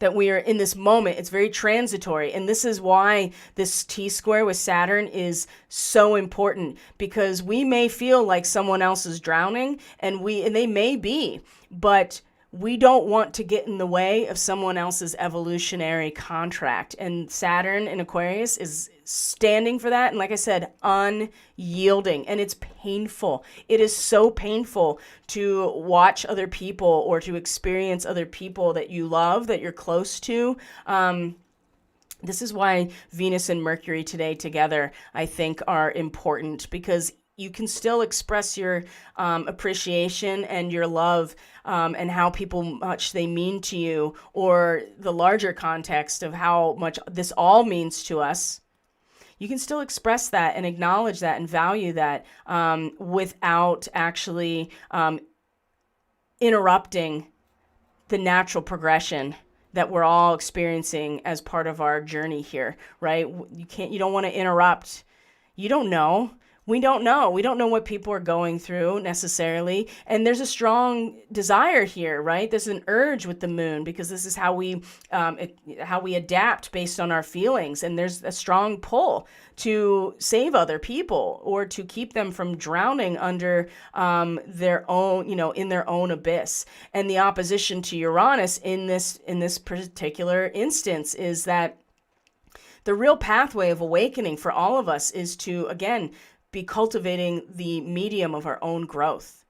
that we are in this moment. It's very transitory. And this is why this T-square with Saturn is so important, because we may feel like someone else is drowning, and they may be, but we don't want to get in the way of someone else's evolutionary contract. And Saturn in Aquarius is standing for that. And like I said, unyielding. And it's painful. It is so painful to watch other people or to experience other people that you love, that you're close to. This is why Venus and Mercury today together, I think, are important, because you can still express your appreciation and your love and how much they mean to you, or the larger context of how much this all means to us. You can still express that and acknowledge that and value that without actually interrupting the natural progression that we're all experiencing as part of our journey here, right? You don't want to interrupt. You don't know. We don't know. We don't know what people are going through necessarily. And there's a strong desire here, right? There's an urge with the moon, because this is how we adapt based on our feelings. And there's a strong pull to save other people, or to keep them from drowning under their own, in their own abyss. And the opposition to Uranus in this particular instance is that the real pathway of awakening for all of us is to, again, be cultivating the medium of our own growth.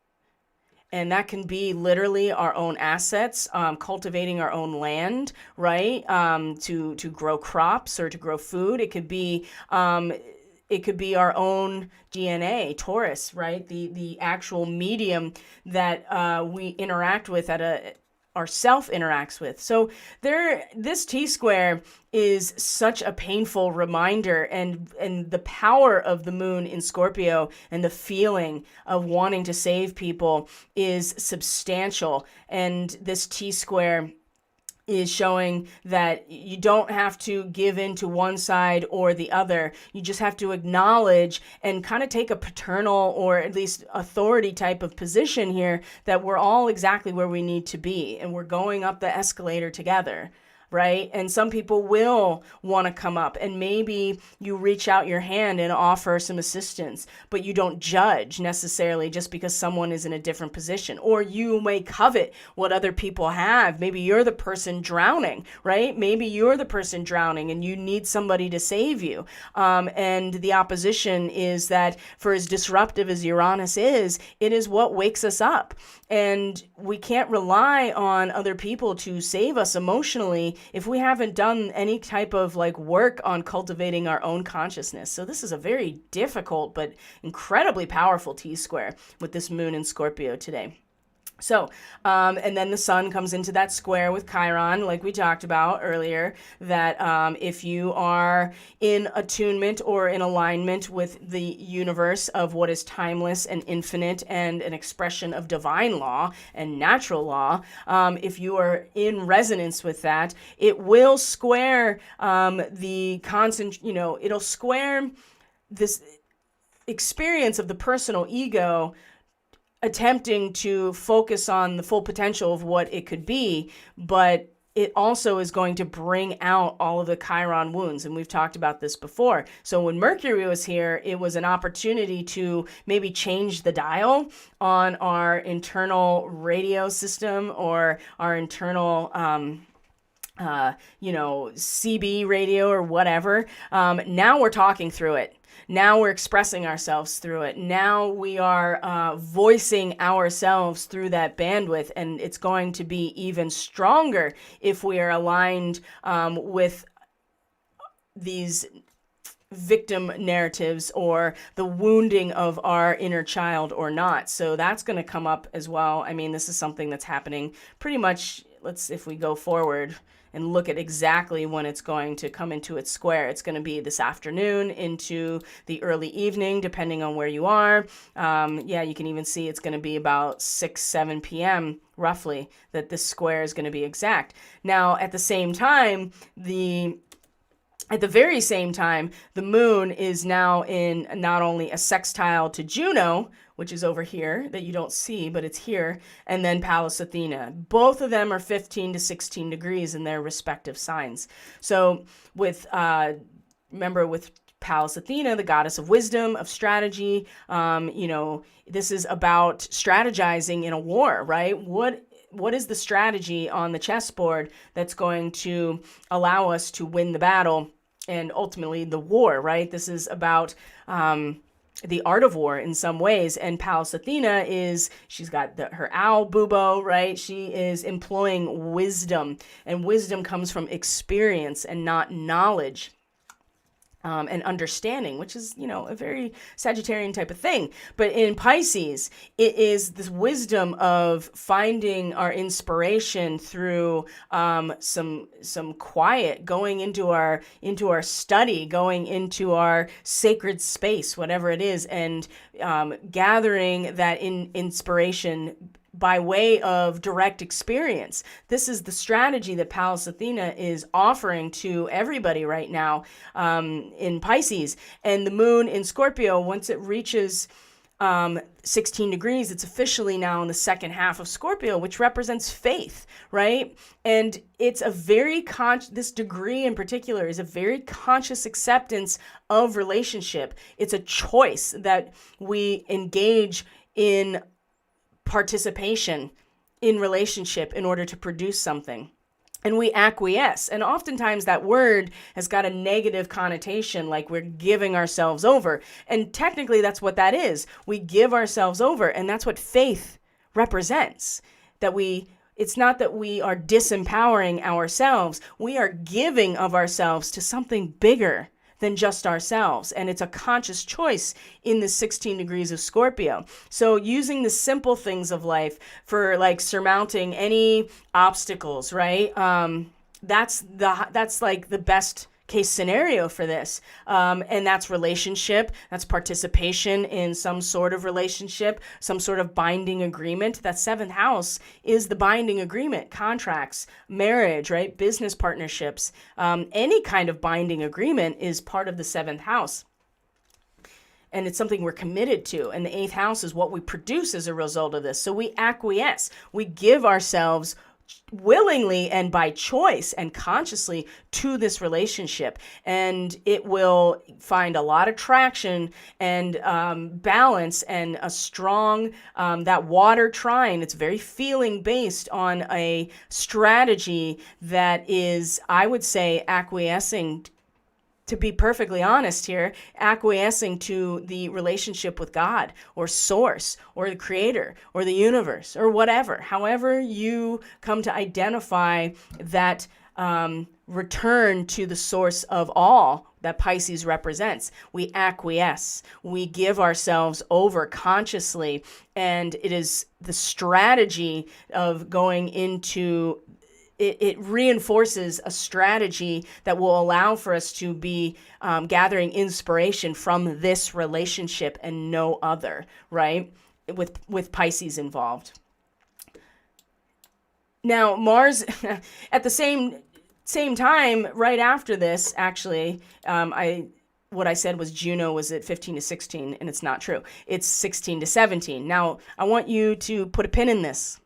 And that can be literally our own assets, cultivating our own land, right? To grow crops or to grow food. It could be our own DNA, Taurus, right? The actual medium that we interact with our self interacts with. So this T-square is such a painful reminder, and the power of the moon in Scorpio and the feeling of wanting to save people is substantial. And this T-square is showing that you don't have to give in to one side or the other. You just have to acknowledge and kind of take a paternal, or at least authority type of position here, that we're all exactly where we need to be, and we're going up the escalator together. Right? And some people will want to come up, and maybe you reach out your hand and offer some assistance, but you don't judge necessarily just because someone is in a different position. Or you may covet what other people have. Maybe you're the person drowning, right? Maybe you're the person drowning and you need somebody to save you. And the opposition is that, for as disruptive as Uranus is, it is what wakes us up. And we can't rely on other people to save us emotionally if we haven't done any type of work on cultivating our own consciousness. So this is a very difficult but incredibly powerful T-square with this moon in Scorpio today. So, and then the sun comes into that square with Chiron, like we talked about earlier, that if you are in attunement or in alignment with the universe of what is timeless and infinite and an expression of divine law and natural law, if you are in resonance with that, it will square it'll square this experience of the personal ego attempting to focus on the full potential of what it could be, but it also is going to bring out all of the Chiron wounds. And we've talked about this before. So when Mercury was here, it was an opportunity to maybe change the dial on our internal radio system, or our internal CB radio or whatever. Now we're talking through it. Now we're expressing ourselves through it. Now we are voicing ourselves through that bandwidth, and it's going to be even stronger if we are aligned with these victim narratives or the wounding of our inner child or not. So that's going to come up as well. I mean, this is something that's happening pretty much. If we go forward and look at exactly when it's going to come into its square, it's going to be this afternoon into the early evening, depending on where you are. You can even see it's going to be about 6-7 p.m. roughly that this square is going to be exact. Now, at the very same time, the moon is now in not only a sextile to Juno, which is over here that you don't see, but it's here, and then Pallas Athena. Both of them are 15 to 16 degrees in their respective signs. So remember with Pallas Athena, the goddess of wisdom, of strategy, this is about strategizing in a war, right? What is the strategy on the chessboard that's going to allow us to win the battle and ultimately the war, right? This is about the art of war in some ways. And Pallas Athena she's got her owl bubo, right? She is employing wisdom, and wisdom comes from experience and not knowledge. And understanding, which is, a very Sagittarian type of thing. But in Pisces, it is this wisdom of finding our inspiration through some quiet, going into our study, going into our sacred space, whatever it is, and gathering that inspiration by way of direct experience. This is the strategy that Pallas Athena is offering to everybody right now in Pisces. And the moon in Scorpio, once it reaches 16 degrees, it's officially now in the second half of Scorpio, which represents faith, right? And it's a very this degree in particular is a very conscious acceptance of relationship. It's a choice that we engage in participation in relationship in order to produce something. And we acquiesce. And oftentimes that word has got a negative connotation, like we're giving ourselves over. And technically that's what that is. We give ourselves over. And that's what faith represents. It's not that we are disempowering ourselves. We are giving of ourselves to something bigger than just ourselves. And it's a conscious choice in the 16 degrees of Scorpio. So using the simple things of life for like surmounting any obstacles, right? That's like the best case scenario for this. And that's relationship, that's participation in some sort of relationship, some sort of binding agreement. That seventh house is the binding agreement, contracts, marriage, right? Business partnerships, any kind of binding agreement is part of the seventh house. And it's something we're committed to. And the eighth house is what we produce as a result of this. So we acquiesce, we give ourselves willingly and by choice and consciously to this relationship, and it will find a lot of traction and balance and a strong that water trine. It's very feeling based on a strategy that is, I would say, acquiescing, to be perfectly honest here, acquiescing to the relationship with God or source or the creator or the universe or whatever, however you come to identify that return to the source of all that Pisces represents. We acquiesce, we give ourselves over consciously, and it is the strategy of going into it reinforces a strategy that will allow for us to be gathering inspiration from this relationship and no other, right? With Pisces involved. Now, Mars, at the same time, right after this, actually, what I said was Juno was at 15 to 16, and it's not true. It's 16 to 17. Now, I want you to put a pin in this,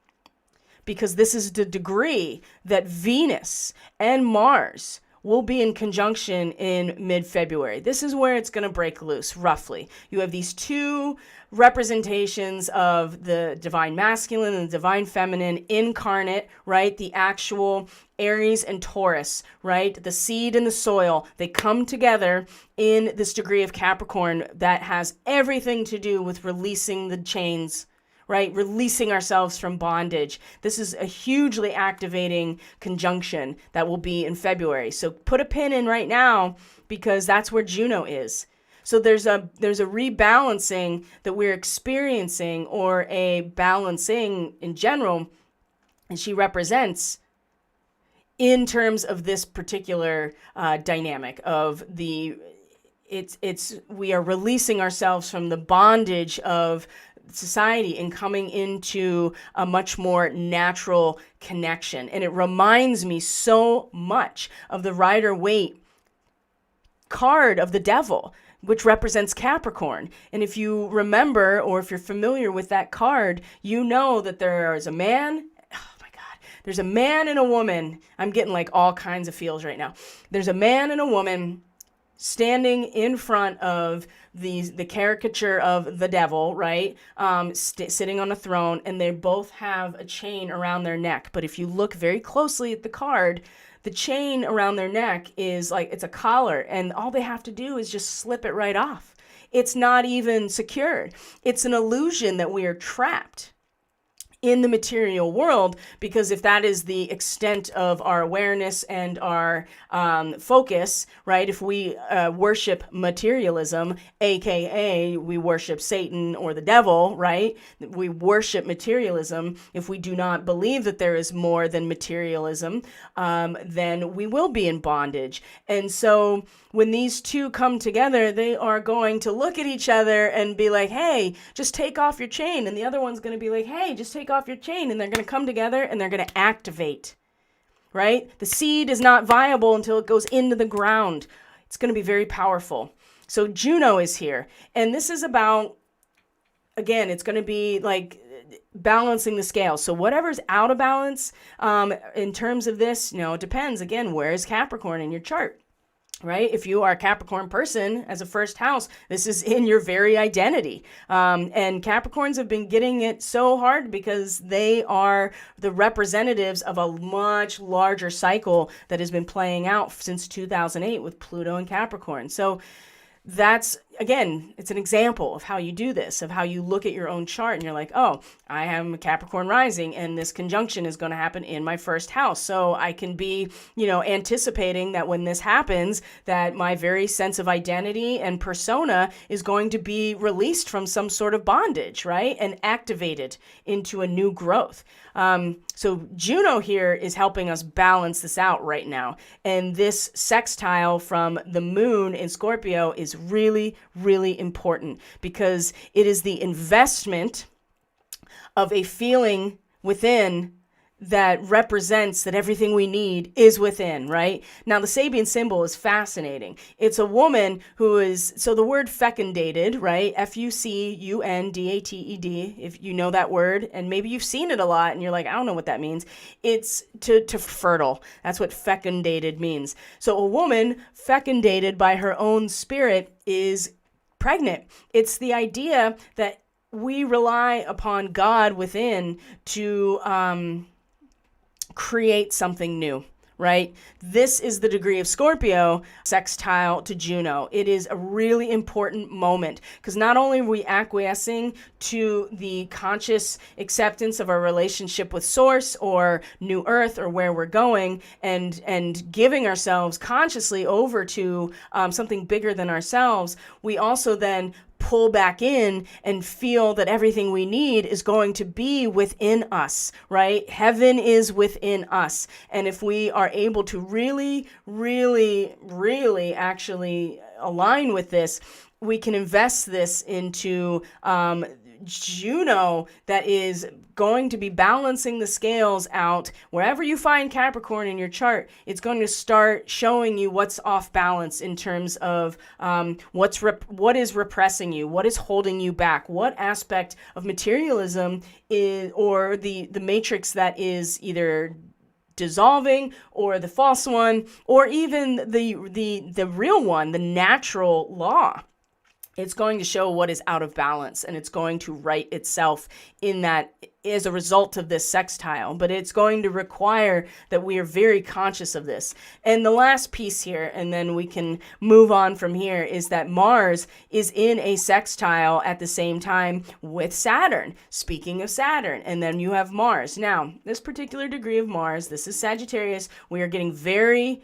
because this is the degree that Venus and Mars will be in conjunction in mid-February. This is where it's going to break loose, roughly. You have these two representations of the divine masculine and the divine feminine incarnate, right? The actual Aries and Taurus, right? The seed and the soil, they come together in this degree of Capricorn that has everything to do with releasing the chains, right? Releasing ourselves from bondage. This is a hugely activating conjunction that will be in February. So put a pin in right now, because that's where Juno is. So there's a rebalancing that we're experiencing, or a balancing in general, and she represents in terms of this particular dynamic of we are releasing ourselves from the bondage of society and coming into a much more natural connection. And it reminds me so much of the Rider-Waite card of the devil, which represents Capricorn. And if you remember, or if you're familiar with that card, you know that there is a man. Oh my God. There's a man and a woman. I'm getting like all kinds of feels right now. There's a man and a woman standing in front of the caricature of the devil, right? Sitting on a throne, and they both have a chain around their neck. But if you look very closely at the card, the chain around their neck is like, it's a collar, and all they have to do is just slip it right off. It's not even secured. It's an illusion that we are trapped in the material world, because if that is the extent of our awareness and our focus, right? If we worship materialism, aka we worship Satan or the devil, right? We worship materialism. If we do not believe that there is more than materialism, then we will be in bondage. And so when these two come together, they are going to look at each other and be like, hey, just take off your chain. And the other one's going to be like, hey, just take off your chain. And they're going to come together and they're going to activate, right? The seed is not viable until it goes into the ground. It's going to be very powerful. So Juno is here. And this is about, again, it's going to be like balancing the scale. So whatever's out of balance in terms of this, it depends. Again, where is Capricorn in your chart? Right? If you are a Capricorn person as a first house, this is in your very identity. And Capricorns have been getting it so hard because they are the representatives of a much larger cycle that has been playing out since 2008 with Pluto and Capricorn. So that's, again, it's an example of how you do this, of how you look at your own chart and you're like, oh, I am a Capricorn rising and this conjunction is going to happen in my first house. So I can be, anticipating that when this happens, that my very sense of identity and persona is going to be released from some sort of bondage, right? And activated into a new growth. So Juno here is helping us balance this out right now. And this sextile from the moon in Scorpio is really, really important because it is the investment of a feeling within that represents that everything we need is within, right? Now, the Sabian symbol is fascinating. It's a woman who is, so the word fecundated, right? F-U-C-U-N-D-A-T-E-D, if you know that word, and maybe you've seen it a lot and you're like, I don't know what that means. It's to fertile. That's what fecundated means. So a woman fecundated by her own spirit is pregnant. It's the idea that we rely upon God within to create something new, right? This is the degree of Scorpio sextile to Juno. It is a really important moment because not only are we acquiescing to the conscious acceptance of our relationship with Source or New Earth or where we're going and giving ourselves consciously over to something bigger than ourselves, we also then pull back in and feel that everything we need is going to be within us, right? Heaven is within us. And if we are able to really, really, really actually align with this, we can invest this into Juno that is going to be balancing the scales out. Wherever you find Capricorn in your chart, it's going to start showing you what's off balance in terms of what is repressing you, what is holding you back, what aspect of materialism is, or the matrix that is either dissolving or the false one, or even the real one, the natural law. it's going to show what is out of balance, and it's going to right itself in that as a result of this sextile. But it's going to require that we are very conscious of this. And the last piece here, and then we can move on from here, is that Mars is in a sextile at the same time with Saturn. Speaking of Saturn, and then you have Mars. Now, this particular degree of Mars, this is Sagittarius. We are getting very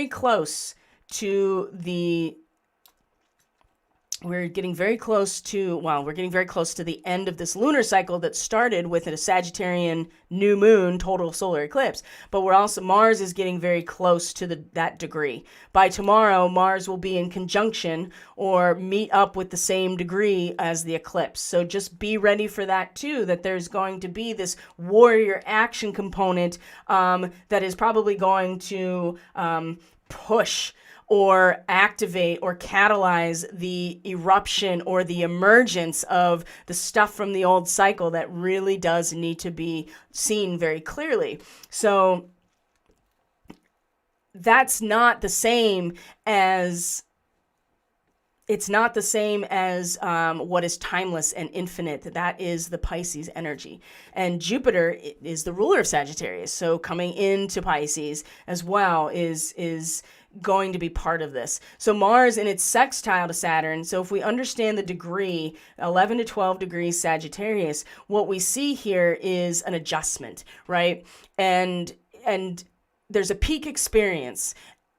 close to the we're getting very close to the end of this lunar cycle that started with a Sagittarian new moon total solar eclipse. But Mars is getting very close to that degree. By tomorrow, Mars will be in conjunction or meet up with the same degree as the eclipse. So just be ready for that too, that there's going to be this warrior action component that is probably going to push or activate or catalyze the eruption or the emergence of the stuff from the old cycle that really does need to be seen very clearly. So that's not the same as what is timeless and infinite. That is the Pisces energy. And Jupiter is the ruler of Sagittarius. So coming into Pisces as well is going to be part of this. So Mars in its sextile to Saturn. So if we understand the degree, 11 to 12 degrees Sagittarius, what we see here is an adjustment, right? And there's a peak experience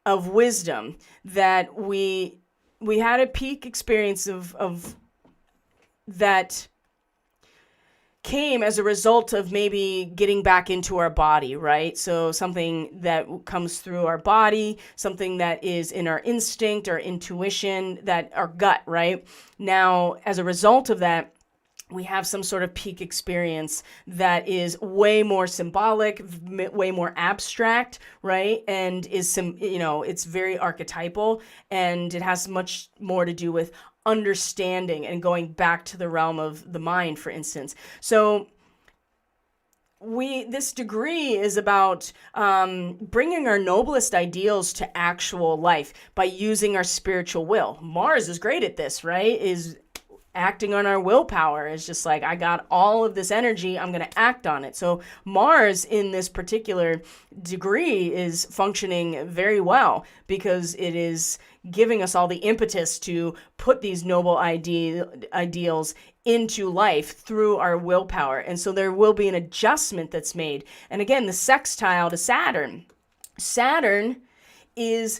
of wisdom that we had a peak experience of that came as a result of maybe getting back into our body, right? So something that comes through our body, something that is in our instinct or intuition, that our gut, right? Now, as a result of that, we have some sort of peak experience that is way more symbolic, way more abstract, right? And it's very archetypal, and it has much more to do with understanding and going back to the realm of the mind, for instance. So this degree is about bringing our noblest ideals to actual life by using our spiritual will. Mars is great at this, right? Is acting on our willpower. Is just like, I got all of this energy, I'm going to act on it. So Mars in this particular degree is functioning very well because it is giving us all the impetus to put these noble ideals into life through our willpower. And so there will be an adjustment that's made. And again, the sextile to Saturn. Saturn is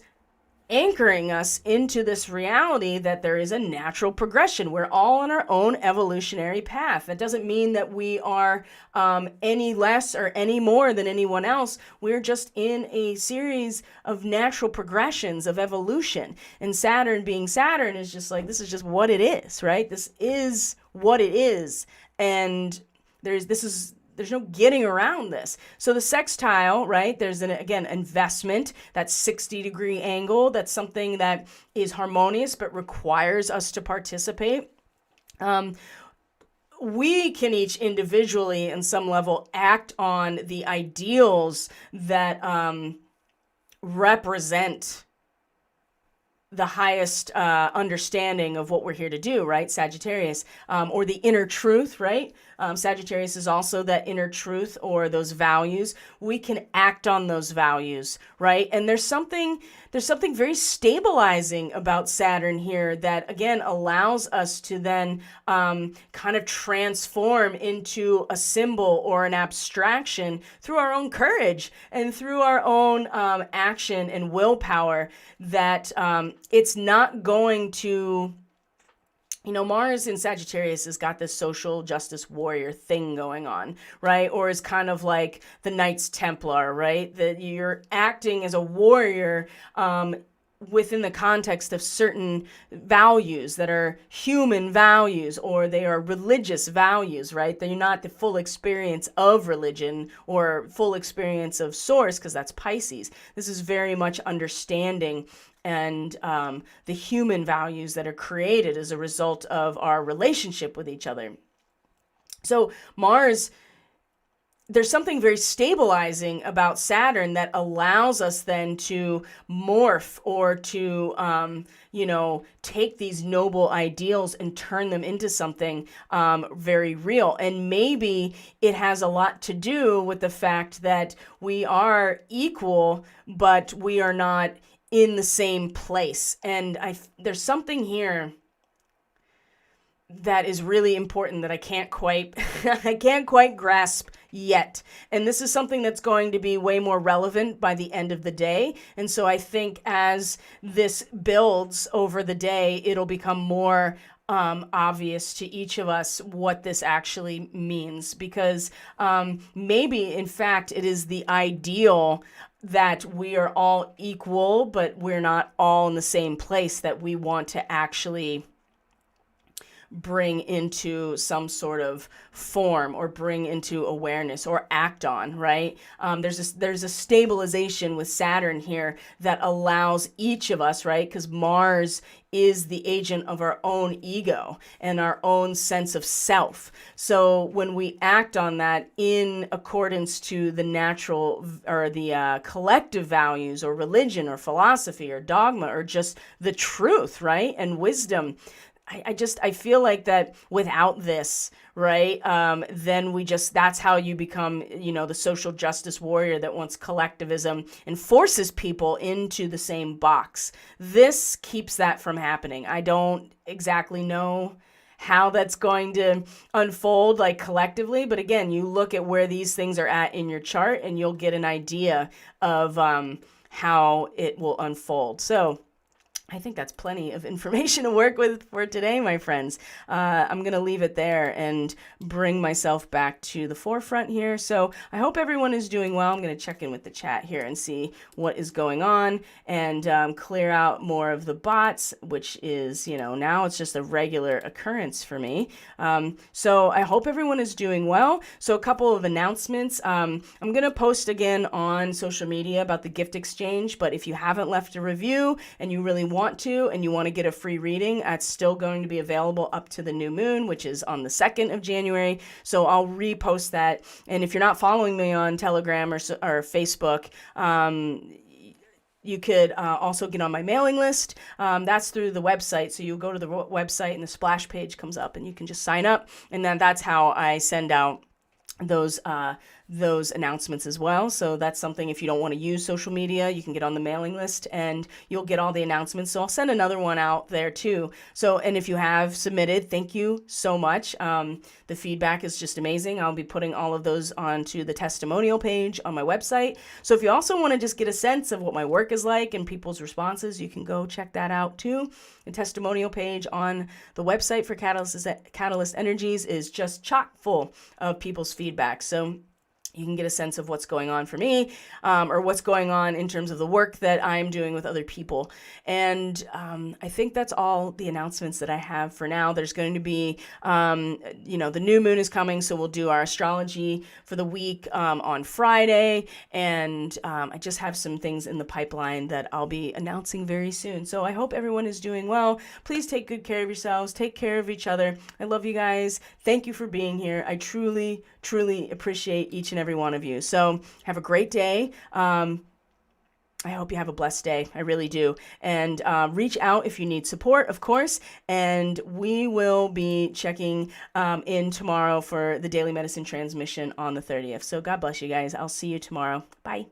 anchoring us into this reality that there is a natural progression. We're all on our own evolutionary path. That doesn't mean that we are any less or any more than anyone else. We're just in a series of natural progressions of evolution. And Saturn being Saturn is just like, this is just what it is, right? This is what it is. And there's no getting around this. So the sextile, right, there's again, investment, that 60-degree angle. That's something that is harmonious but requires us to participate. We can each individually, in some level, act on the ideals that represent the highest understanding of what we're here to do, right? Sagittarius, or the inner truth, right? Sagittarius is also that inner truth or those values. We can act on those values, right? And there's something very stabilizing about Saturn here that, again, allows us to then kind of transform into a symbol or an abstraction through our own courage and through our own action and willpower, that it's not going to... Mars in Sagittarius has got this social justice warrior thing going on, right? Or is kind of like the Knights Templar, right? That you're acting as a warrior within the context of certain values that are human values, or they are religious values, right? They're not the full experience of religion or full experience of source, because that's Pisces. This is very much understanding and the human values that are created as a result of our relationship with each other. So Mars there's something very stabilizing about Saturn that allows us then to morph or to, take these noble ideals and turn them into something very real. And maybe it has a lot to do with the fact that we are equal, but we are not in the same place. And there's something here that is really important that I can't quite I can't quite grasp yet. And this is something that's going to be way more relevant by the end of the day. And so I think as this builds over the day, it'll become more obvious to each of us what this actually means, because maybe in fact it is the ideal that we are all equal, but we're not all in the same place that we want to actually bring into some sort of form or bring into awareness or act on, right? There's a stabilization with Saturn here that allows each of us, right? Because Mars is the agent of our own ego and our own sense of self. So when we act on that in accordance to the natural or the collective values or religion or philosophy or dogma or just the truth, right? And wisdom, I feel like that without this, right, then that's how you become, the social justice warrior that wants collectivism and forces people into the same box. This keeps that from happening. I don't exactly know how that's going to unfold like collectively, but again, you look at where these things are at in your chart and you'll get an idea of how it will unfold. So I think that's plenty of information to work with for today, my friends. I'm going to leave it there and bring myself back to the forefront here. So I hope everyone is doing well. I'm going to check in with the chat here and see what is going on and clear out more of the bots, which is, now it's just a regular occurrence for me. So I hope everyone is doing well. So a couple of announcements. I'm going to post again on social media about the gift exchange, but if you haven't left a review and you really want to and you want to get a free reading, that's still going to be available up to the new moon, which is on the 2nd of January. So I'll repost that. And if you're not following me on Telegram or Facebook, you could also get on my mailing list. That's through the website. So you go to the website and the splash page comes up and you can just sign up. And then that's how I send out those announcements as well. So that's something, if you don't want to use social media, you can get on the mailing list and you'll get all the announcements. So I'll send another one out there too. So, and if you have submitted, thank you so much. The feedback is just amazing. I'll be putting all of those onto the testimonial page on my website. So if you also want to just get a sense of what my work is like and people's responses, you can go check that out too. The testimonial page on the website for Catalyst Energies is just chock full of people's feedback. So you can get a sense of what's going on for me, or what's going on in terms of the work that I'm doing with other people. And I think that's all the announcements that I have for now. There's going to be, the new moon is coming, so we'll do our astrology for the week on Friday. And I just have some things in the pipeline that I'll be announcing very soon. So I hope everyone is doing well. Please take good care of yourselves. Take care of each other. I love you guys. Thank you for being here. I truly, truly appreciate each and every one of you. So have a great day. I hope you have a blessed day. I really do. And reach out if you need support, of course. And we will be checking in tomorrow for the Daily Medicine transmission on the 30th. So God bless you guys. I'll see you tomorrow. Bye.